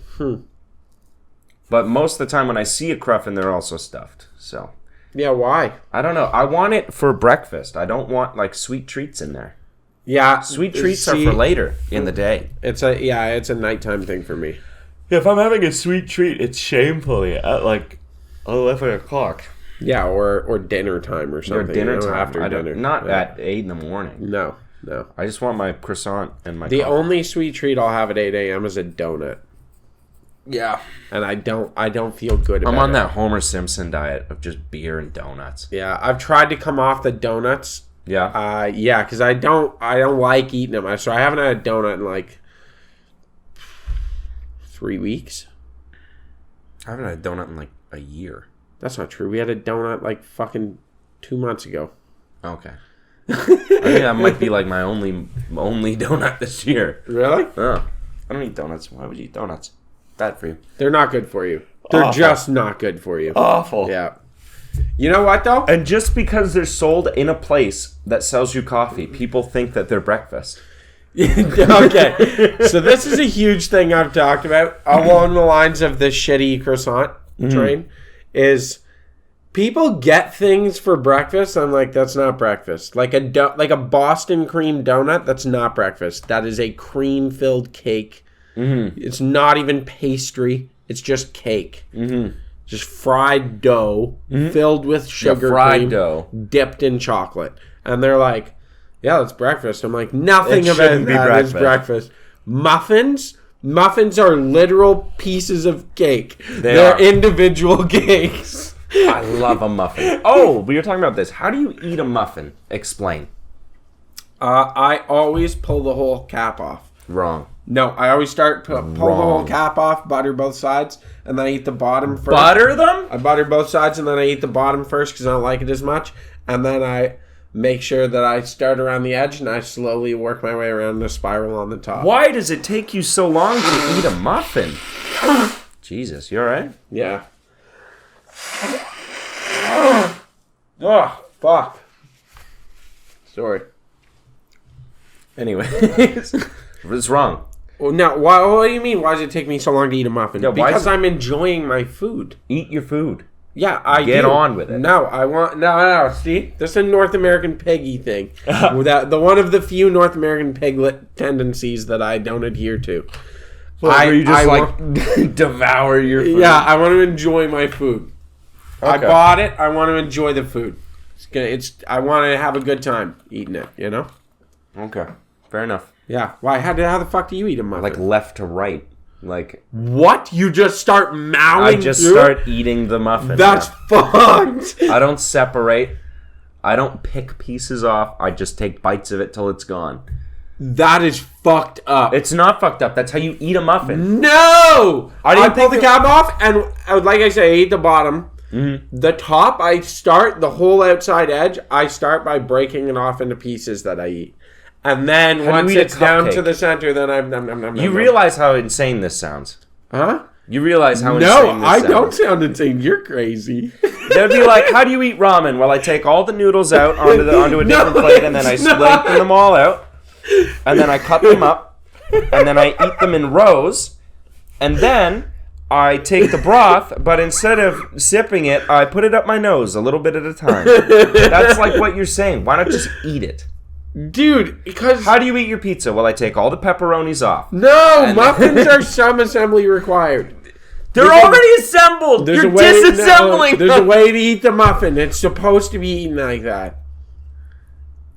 But most of the time when I see a cruffin, they're also stuffed. So Yeah, why? I don't know. I want it for breakfast. I don't want like sweet treats in there. Yeah, Sweet treats are for later in the day. It's a nighttime thing for me. If I'm having a sweet treat, it's shamefully at like 11 o'clock. Yeah, or dinner time or Or something. dinner time. After dinner. Not at 8 in the morning. No. I just want my croissant and my The coffee. only sweet treat I'll have at 8 a.m. is a donut. Yeah. And I don't feel good about it. I'm on that Homer Simpson diet of just beer and donuts. Yeah, I've tried to come off the donuts. Yeah. Yeah, because I don't like eating them. So I haven't had a donut in like 3 weeks. I haven't had a donut in like a year. That's not true. We had a donut like fucking 2 months ago. Okay. I think that might be like my only donut this year. Really? Oh, I don't eat donuts. Why would you eat donuts? Bad for you. They're not good for you. They're Awful. just not good for you. Awful. Yeah. You know what though? And just because they're sold in a place that sells you coffee, people think that they're breakfast. Okay. So this is a huge thing I've talked about along the lines of the shitty croissant train is people get things for breakfast. I'm like, that's not breakfast. Like a Boston cream donut, that's not breakfast. That is a cream-filled cake. Mm-hmm. It's not even pastry. It's just cake. Mm-hmm. Just fried dough filled with sugar cream, dough dipped in chocolate. And they're like, yeah, that's breakfast. I'm like, nothing It about shouldn't be that is breakfast. breakfast. Muffins are literal pieces of cake. They're individual cakes. I love a muffin. Oh, we were talking about this. How do you eat a muffin? Explain. I always pull the whole cap off. Wrong. No, I always pull the whole cap off, butter both sides, and then I eat the bottom first. Butter them? I butter both sides, and then I eat the bottom first because I don't like it as much. And then I make sure that I start around the edge, and I slowly work my way around the spiral on the top. Why does it take you so long to eat a muffin? Jesus, you alright? Yeah. Oh, fuck. Sorry. Anyways, it's wrong. Well, now, what do you mean? Why does it take me so long to eat a muffin? Yeah, because I'm enjoying my food. Eat your food. Yeah, I Get do. on with it. No, I want no. See, this is a North American piggy thing. The one of the few North American piglet tendencies that I don't adhere to. Where you just devour your food. Yeah, I want to enjoy my food. I Okay. bought it. I want to enjoy the food. I want to have a good time eating it. You know. Okay. Fair enough. Yeah. Why? How the fuck do you eat a muffin? Like left to right. Like what? You just start mowing I just through start it? eating the muffin. That's fucked. I don't separate. I don't pick pieces off. I just take bites of it till it's gone. That is fucked up. It's not fucked up. That's how you eat a muffin. No! I pull the think cap off, and like I say, I eat the bottom. Mm-hmm. The top, the whole outside edge, I start by breaking it off into pieces that I eat. And then How do once you eat a it's down cupcake? to the center, then I'm... You realize how insane this sounds. Huh? You realize how insane No, this I sounds. don't sound insane. You're crazy. They'd be like, how do you eat ramen? Well, I take all the noodles out onto a different plate, and then I lengthen them all out, and then I cut them up, and then I eat them in rows, and then I take the broth, but instead of sipping it, I put it up my nose a little bit at a time. That's like what you're saying. Why not just eat it? Dude, because... How do you eat your pizza? Well, I take all the pepperonis off. No, muffins are some assembly required. They're already assembled. You're disassembling There's a them. way to eat the muffin. It's supposed to be eaten like that.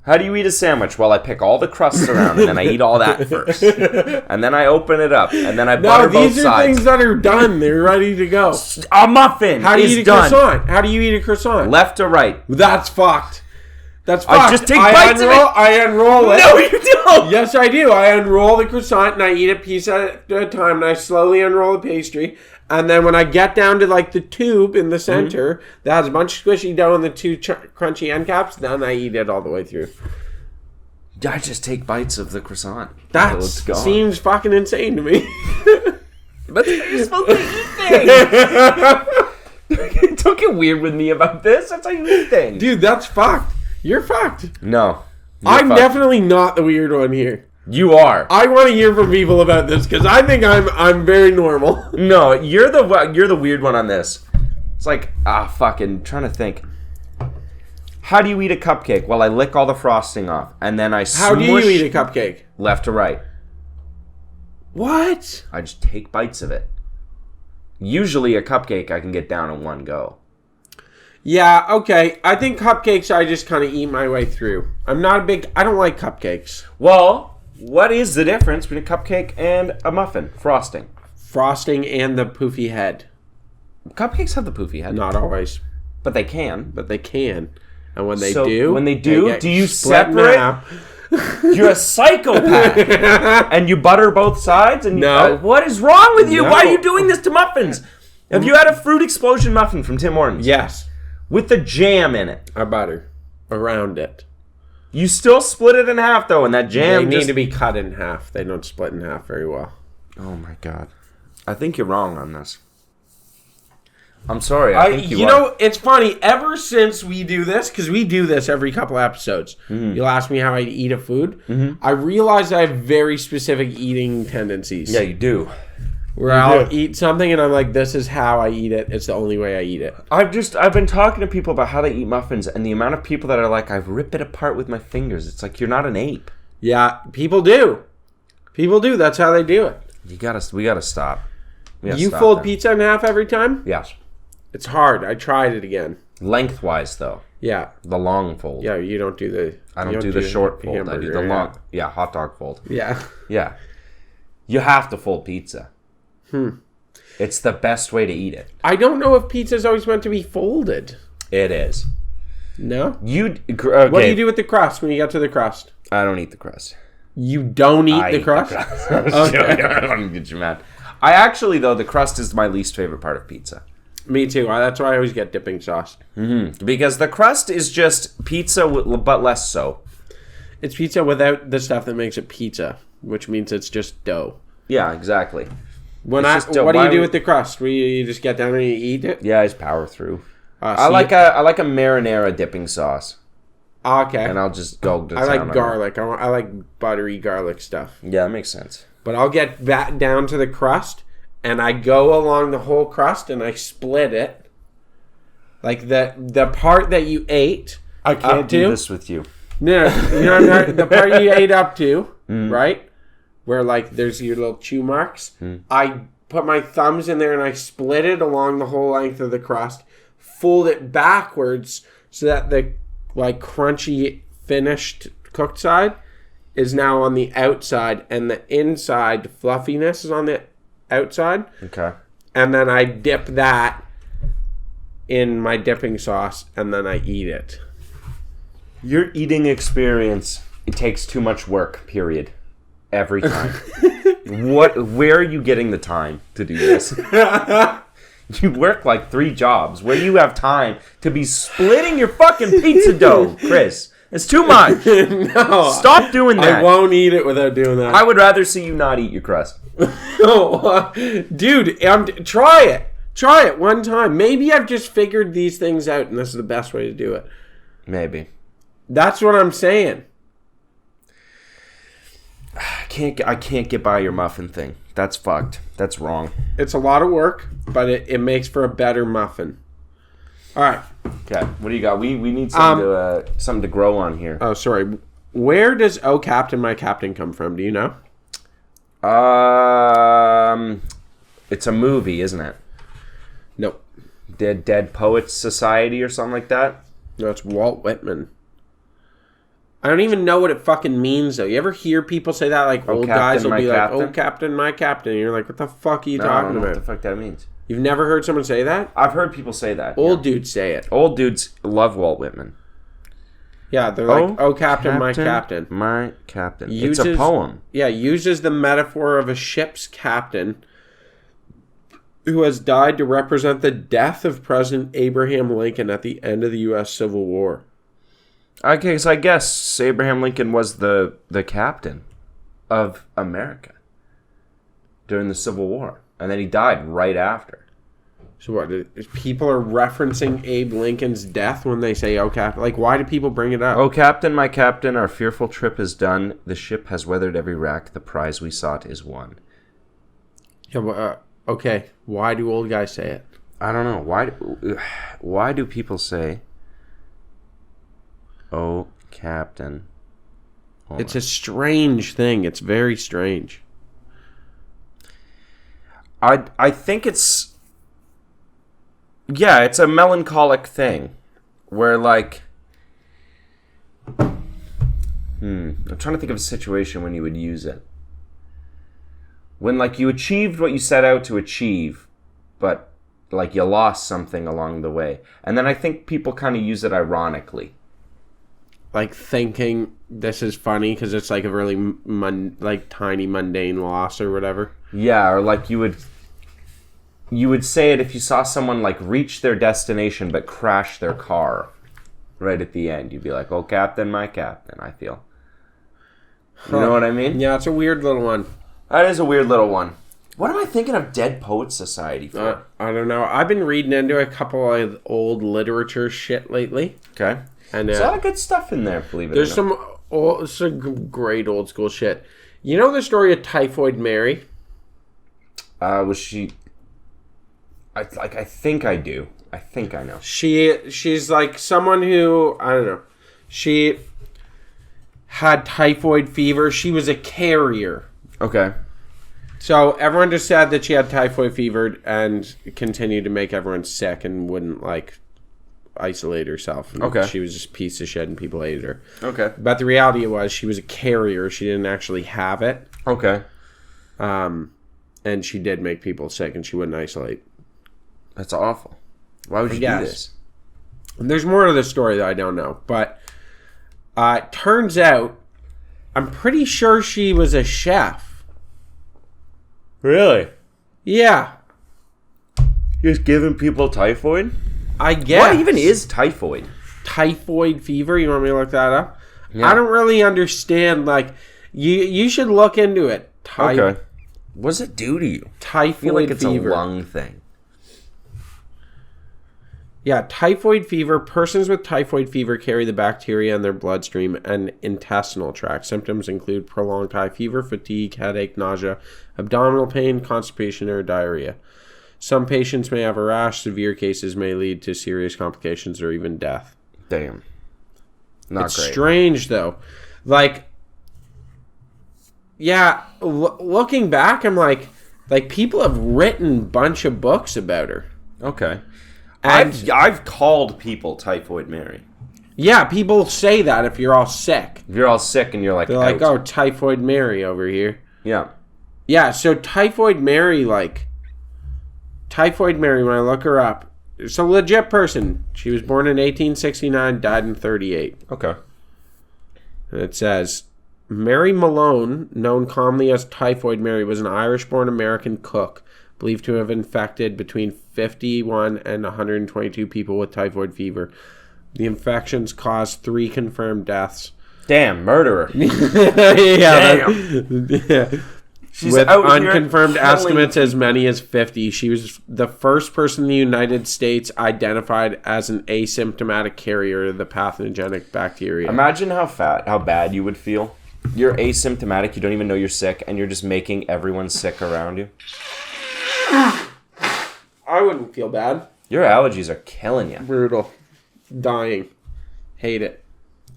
How do you eat a sandwich? Well, I pick all the crusts around, and then I eat all that first. And then I open it up, and then I butter both these are sides. things that are done. They're ready to go. A muffin How do you is eat a done. croissant? How do you eat a croissant? Left to right. That's fucked. That's I fucked. just take bites of it. I unroll it. No, you don't. Yes, I do. I unroll the croissant and I eat a piece at a time, and I slowly unroll the pastry. And then when I get down to like the tube in the center that has a bunch of squishy dough and the two crunchy end caps, then I eat it all the way through. I just take bites of the croissant. That until it's gone. seems fucking insane to me. But you're supposed to eat things. Don't get weird with me about this. That's how you eat things. Dude, that's fucked. You're fucked. No. I'm definitely not the weird one here. You are. I want to hear from people about this because I think I'm very normal. No, you're the weird one on this. It's like, fucking trying to think. How do you eat a cupcake? Well, I lick all the frosting off, and then I How do you eat a cupcake? left to right. What? I just take bites of it. Usually a cupcake I can get down in one go. Yeah, okay. I think cupcakes I just kind of eat my way through. I don't like cupcakes. Well, what is the difference between a cupcake and a muffin? Frosting. Frosting and the poofy head. Cupcakes have the poofy head. Not always, But they can. but they can. And when they So, do... when they do, get do you split in separate? half. You're a psychopath. And you butter both sides? And No. what is wrong with you? No. Why are you doing this to muffins? Have you had a fruit explosion muffin from Tim Hortons? Yes. With the jam in it. I butter around it. You still split it in half, though, and that They jam need to be cut in half. They don't split in half very well. Oh, my God. I think you're wrong on this. I'm sorry. I think you are. know, it's funny. Ever since we do this, because we do this every couple episodes, you'll ask me how I eat a food. I realize I have very specific eating tendencies. Yeah, you do. Where I'll eat something and I'm like, this is how I eat it. It's the only way I eat it. I've been talking to people about how they eat muffins, and the amount of people that are like, I've ripped it apart with my fingers. It's like, you're not an ape. Yeah, people do. People do. That's how they do it. We gotta stop. We gotta You stop fold that. pizza in half every time? Yes. It's hard. I tried it again. Lengthwise, though. Yeah. The long fold. Yeah, you don't do the... I don't do the short fold. I do hamburger, the long. Yeah, hot dog fold. Yeah. Yeah. You have to fold pizza. It's the best way to eat it. I don't know if pizza's always meant to be folded. It is. No? Okay. What do you do with the crust when you get to the crust? I don't eat the crust. You don't eat I the eat crust? Okay. I don't want to get you mad. I actually, though, the crust is my least favorite part of pizza. Me too. That's why I always get dipping sauce. Because the crust is just pizza, but less so. It's pizza without the stuff that makes it pizza, which means it's just dough. Yeah, exactly. What just do you why do would- with the crust? You just get down and you eat it? Yeah, I just power through. So I like a marinara dipping sauce, Okay. and I'll just go to I town like on it. garlic. I like buttery garlic stuff. Yeah, that makes sense. But I'll get that down to the crust, and I go along the whole crust, and I split it. Like the part that you ate, I up can't do to. this with you. No, the part you ate up to, right? Where like there's your little chew marks. I put my thumbs in there and I split it along the whole length of the crust, fold it backwards so that the like crunchy finished cooked side is now on the outside and the inside fluffiness is on the outside. Okay. And then I dip that in my dipping sauce and then I eat it. Your eating experience, it takes too much work, period. Every time. Where are you getting the time to do this? You work like 3 jobs. Where you have time to be splitting your fucking pizza dough, Chris? It's too much. No. Stop doing that. I won't eat it without doing that. I would rather see you not eat your crust. Dude, try it. Try it one time. Maybe I've just figured these things out and this is the best way to do it. Maybe. That's what I'm saying. I can't get by your muffin thing. That's fucked. That's wrong. It's a lot of work, but it makes for a better muffin. All right. Okay, what do you got? We need something to grow on here. Oh, sorry. Where does "Oh Captain, My Captain" come from? Do you know? It's a movie, isn't it? Nope. Dead Poets Society or something like that. No, it's Walt Whitman. I don't even know what it fucking means, though. You ever hear people say that? Like, old guys will be like, "Oh, Captain, my Captain." And you're like, what the fuck are you I talking don't know about? what the fuck that means. You've never heard someone say that? I've heard people say that. Old dudes say it. Old dudes love Walt Whitman. Yeah, they're like, "Oh, Captain, my Captain." My Captain. Uses, it's a poem. Yeah, uses the metaphor of a ship's captain who has died to represent the death of President Abraham Lincoln at the end of the U.S. Civil War. Okay, so I guess Abraham Lincoln was the captain of America during the Civil War. And then he died right after. So what? People are referencing Abe Lincoln's death when they say, "Oh, Captain." Like, why do people bring it up? Oh, Captain, my Captain, our fearful trip is done. The ship has weathered every wreck. The prize we sought is won. Yeah, well, okay. Why do old guys say it? I don't know. Why do people say, "Oh, Captain"? It's a strange thing. It's very strange. I think it's... Yeah, it's a melancholic thing where, like, I'm trying to think of a situation when you would use it. When, like, you achieved what you set out to achieve, but, like, you lost something along the way. And then I think people kind of use it ironically. Like, thinking this is funny because it's, like, a really, tiny, mundane loss or whatever. Yeah, or, like, you would say it if you saw someone, like, reach their destination but crash their car right at the end. You'd be like, oh, Captain, my Captain, I feel. You know what I mean? Yeah, it's a weird little one. That is a weird little one. What am I thinking of Dead Poets Society for? I don't know. I've been reading into a couple of old literature shit lately. Okay. And there's a lot of good stuff in there, believe it or not. There's some great old school shit. You know the story of Typhoid Mary? Was she... I think I do. I think I know. She's like someone who, I don't know. She had typhoid fever. She was a carrier. Okay. So everyone just said that she had typhoid fever and continued to make everyone sick and wouldn't, like, isolate herself. And okay. She was just a piece of shit and people hated her. Okay. But the reality was she was a carrier. She didn't actually have it. Okay. And she did make people sick and she wouldn't isolate. That's awful. Why would you do this? There's more to the story that I don't know. But it turns out, I'm pretty sure she was a chef. Really? Yeah. Just giving people typhoid? I guess. What even is typhoid? Typhoid fever? You want me to look that up? Yeah. I don't really understand. Like, you should look into it. Okay. What does it do to you? Typhoid I feel like it's fever. a lung thing. Yeah, typhoid fever. Persons with typhoid fever carry the bacteria in their bloodstream and intestinal tract. Symptoms include prolonged high fever, fatigue, headache, nausea, abdominal pain, constipation, or diarrhea. Some patients may have a rash. Severe cases may lead to serious complications or even death. Damn. Not it's great. Strange, though. Like, yeah, looking back, I'm like people have written a bunch of books about her. Okay. And I've called people Typhoid Mary. Yeah, people say that if you're all sick. If you're all sick and you're like, they're like, oh, Typhoid Mary over here. Yeah. Yeah, so Typhoid Mary, when I look her up, it's a legit person. She was born in 1869, died in 38. Okay. And it says, Mary Malone, known commonly as Typhoid Mary, was an Irish-born American cook, believed to have infected between 51 and 122 people with typhoid fever. The infections caused 3 confirmed deaths. Damn, murderer. Yeah. She's with out unconfirmed estimates as many as 50. She was the first person in the United States identified as an asymptomatic carrier of the pathogenic bacteria. Imagine how bad you would feel. You're asymptomatic, you don't even know you're sick, and you're just making everyone sick around you. I wouldn't feel bad. Your allergies are killing you. Brutal. Dying. Hate it.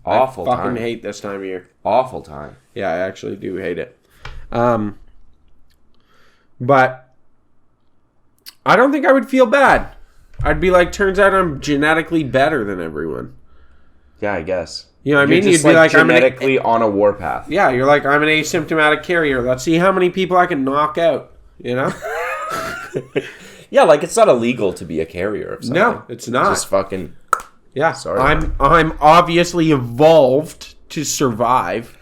Awful time. I fucking hate this time of year. Awful time. Yeah, I actually do hate it. But I don't think I would feel bad. I'd be like, turns out I'm genetically better than everyone. Yeah, I guess. You know what I mean? You'd be like genetically on a warpath. Yeah, you're like, I'm an asymptomatic carrier. Let's see how many people I can knock out. You know? Yeah, like it's not illegal to be a carrier of something. No, it's not. Just fucking. Yeah, sorry. I'm obviously evolved to survive.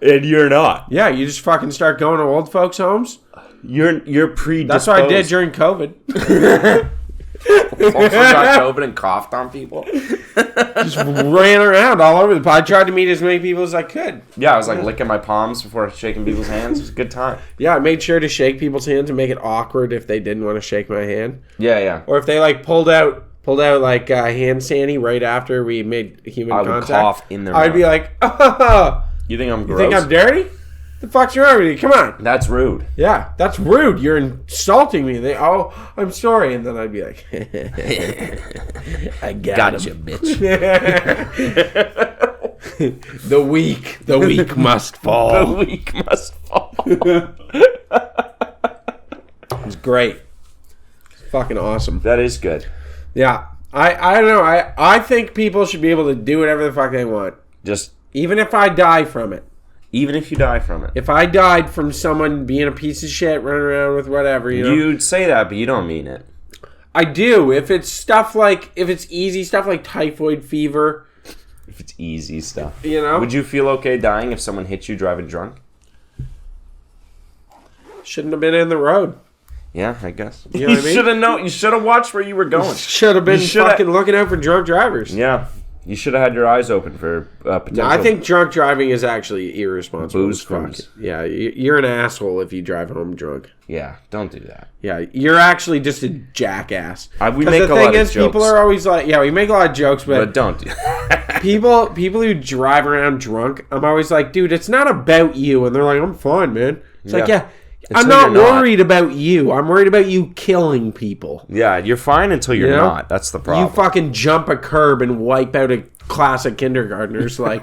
And you're not. Yeah, you just fucking start going to old folks' homes. You're predisposed. That's what I did during COVID. Got COVID and coughed on people. Just ran around all over the place. I tried to meet as many people as I could. Yeah, I was like licking my palms before shaking people's hands. It was a good time. Yeah, I made sure to shake people's hands and make it awkward if they didn't want to shake my hand. Yeah, yeah. Or if they like pulled out like hand sanitizer right after we made human contact. I would cough in their mouth. I'd be like, oh, you think I'm gross? You think I'm dirty? The fuck's wrong with you? Come on. That's rude. Yeah, that's rude. You're insulting me. I'm sorry. And then I'd be like, I gotcha, bitch. The weak must fall. The weak must fall. It's great. It's fucking awesome. That is good. Yeah. I don't know. I think people should be able to do whatever the fuck they want. Just Even if I die from it. even if you die from it. If I died from someone being a piece of shit, running around with whatever, you know? You'd say that, but you don't mean it. I do. If it's stuff like, if it's easy stuff like typhoid fever, If it's easy stuff. you know? Would you feel okay dying if someone hit you driving drunk? Shouldn't have been in the road. Yeah, I guess. You know what I mean? should have known. You should have watched where you were going. Should have been fucking looking out for drunk drivers. Yeah, you should have had your eyes open for potential. No, I think drunk driving is actually irresponsible. Booze as fuck. cruise. Yeah, you're an asshole if you drive home drunk. Yeah, don't do that. Yeah, you're actually just a jackass. We 'Cause make the a thing lot is, of jokes. people are always like, yeah, we make a lot of jokes, But but don't do people who drive around drunk, I'm always like, dude, it's not about you, and they're like, I'm fine, man. It's like, yeah. I'm Until not you're not. worried about you. I'm worried about you killing people. Yeah, you're fine until you're You know? not. That's the problem. You fucking jump a curb and wipe out a class of kindergartners. Like,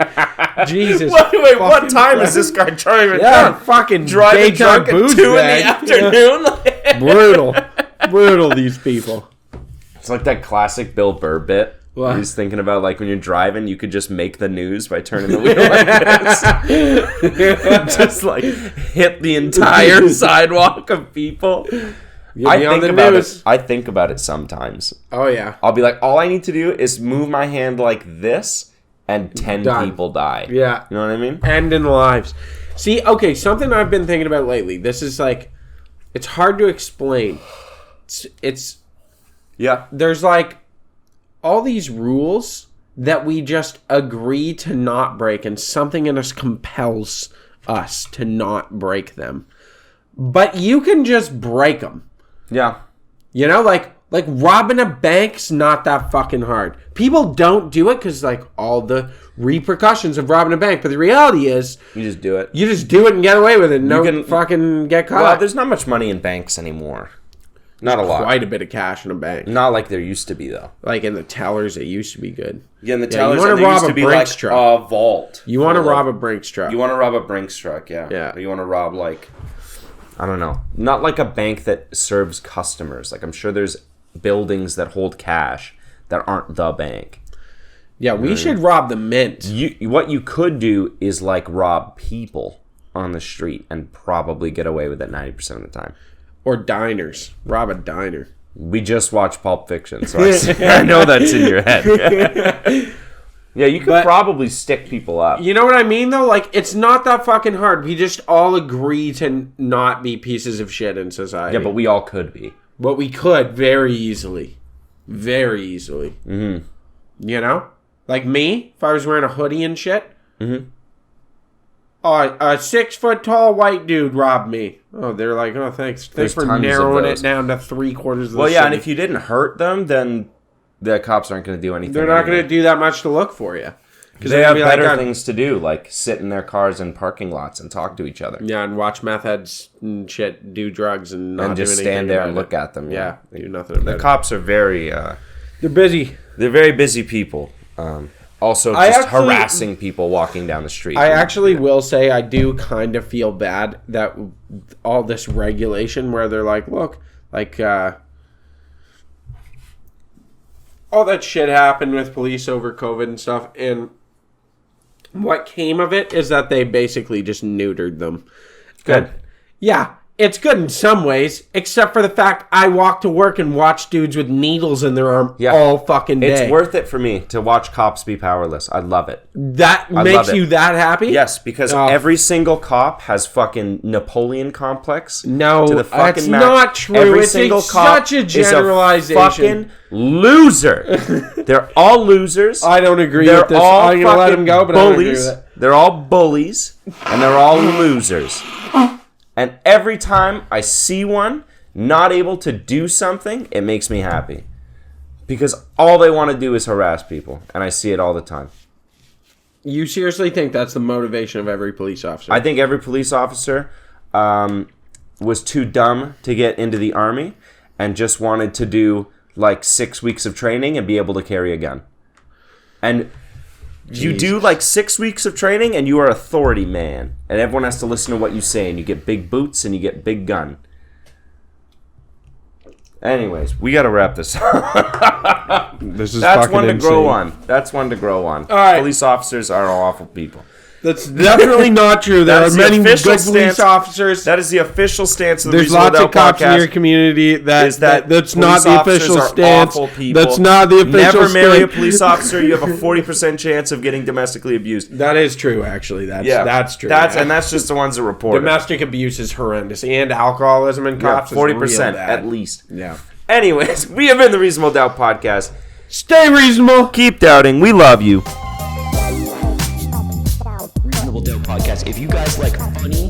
Jesus. Wait, what fucking time Christ. is this guy driving? Yeah, fucking driving daytime drunk at booze 2 in the bag. afternoon. Brutal. Brutal, these people. It's like that classic Bill Burr bit. What? He's thinking about like when you're driving, you could just make the news by turning the wheel like this. Just like hit the entire sidewalk of people. I be on think the about news. it. I think about it sometimes. Oh, yeah. I'll be like, all I need to do is move my hand like this, and 10 Done. people die. Yeah. You know what I mean? End in lives. See, okay, something I've been thinking about lately. This is like, it's hard to explain. It's Yeah. there's like all these rules that we just agree to not break, and something in us compels us to not break them. But you can just break them. Yeah. You know, like robbing a bank's not that fucking hard. People don't do it because like all the repercussions of robbing a bank. But the reality is, You just do it. you just do it and get away with it. No can- fucking get caught. Well, there's not much money in banks anymore. Not a lot. Quite a bit of cash in a bank. Not like there used to be, though. Like in the tellers, it used to be good. Yeah, in the you tellers, wanna there rob used a to be Brinks like truck. a vault. You want to full of- rob a Brinks truck. You want to rob a Brinks truck, yeah. Yeah. Or you want to rob, like, I don't know. Not like a bank that serves customers. Like, I'm sure there's buildings that hold cash that aren't the bank. Yeah, we should rob the mint. What you could do is, like, rob people on the street and probably get away with it 90% of the time. Or diners. Rob a diner. We just watched Pulp Fiction, so I know that's in your head. Yeah, you could But- probably stick people up. You know what I mean, though? Like, it's not that fucking hard. We just all agree to not be pieces of shit in society. Yeah, but we all could be. But we could very easily. Very easily. Mm-hmm. You know? Like me, if I was wearing a hoodie and shit. Mm-hmm. Oh, a 6 foot tall white dude robbed me. Oh, they're like, oh, thanks. Thanks There's for tons of narrowing those. it down to 3/4 of the Well, yeah, city. and if you didn't hurt them, then the cops aren't going to do anything. They're not anyway. going to do that much to look for you. They have better like, things to do, like sit in their cars in parking lots and talk to each other. Yeah, and watch meth heads and shit do drugs and not And just do anything stand there about and look it. at them. Yeah, do nothing about The it. cops are very, They're busy. they're very busy people. Also, I just actually- harassing people walking down the street. I actually will say I do kind of feel bad that all this regulation where they're like, look, like, all that shit happened with police over COVID and stuff, and what came of it is that they basically just neutered them. Good. And, yeah, it's good in some ways, except for the fact I walk to work and watch dudes with needles in their arm Yeah. all fucking day. It's worth it for me to watch cops be powerless. I love it. That I makes love it. you that happy? Yes, because Oh. every single cop has fucking Napoleon complex. No, to the fucking that's max. not true. Every It's single such cop a is generalization. fucking loser. They're all losers. I don't agree They're with this. all I'm going to let fucking him go, but I don't agree with bullies. it. They're all bullies, and they're all losers. And every time I see one not able to do something, it makes me happy. Because all they want to do is harass people, and I see it all the time. You seriously think that's the motivation of every police officer? I think every police officer was too dumb to get into the army and just wanted to do like 6 weeks of training and be able to carry a gun. And you do like 6 weeks of training and you are authority man. And everyone has to listen to what you say and you get big boots and you get big gun. Anyways, we got to wrap this up. This is That's fucking one to insane. grow on. That's one to grow on. All right. Police officers are awful people. That's definitely not true. There That are is the many good official police stance. officers. That is the official stance of the There's Reasonable lots Doubt of cops in your podcast. community Is that that's police not the officers official are stance. awful people. That's not the official Never marry a stance. police officer. You have a 40% chance of getting domestically abused. That is true, actually. That's true. And that's just the ones that report it. Domestic abuse is horrendous, and alcoholism in cops is 40% real bad. at least. Yeah. Anyways, we have been the Reasonable Doubt podcast. Stay reasonable. Keep doubting. We love you. Reasonable Doubt Podcast. If you guys like funny,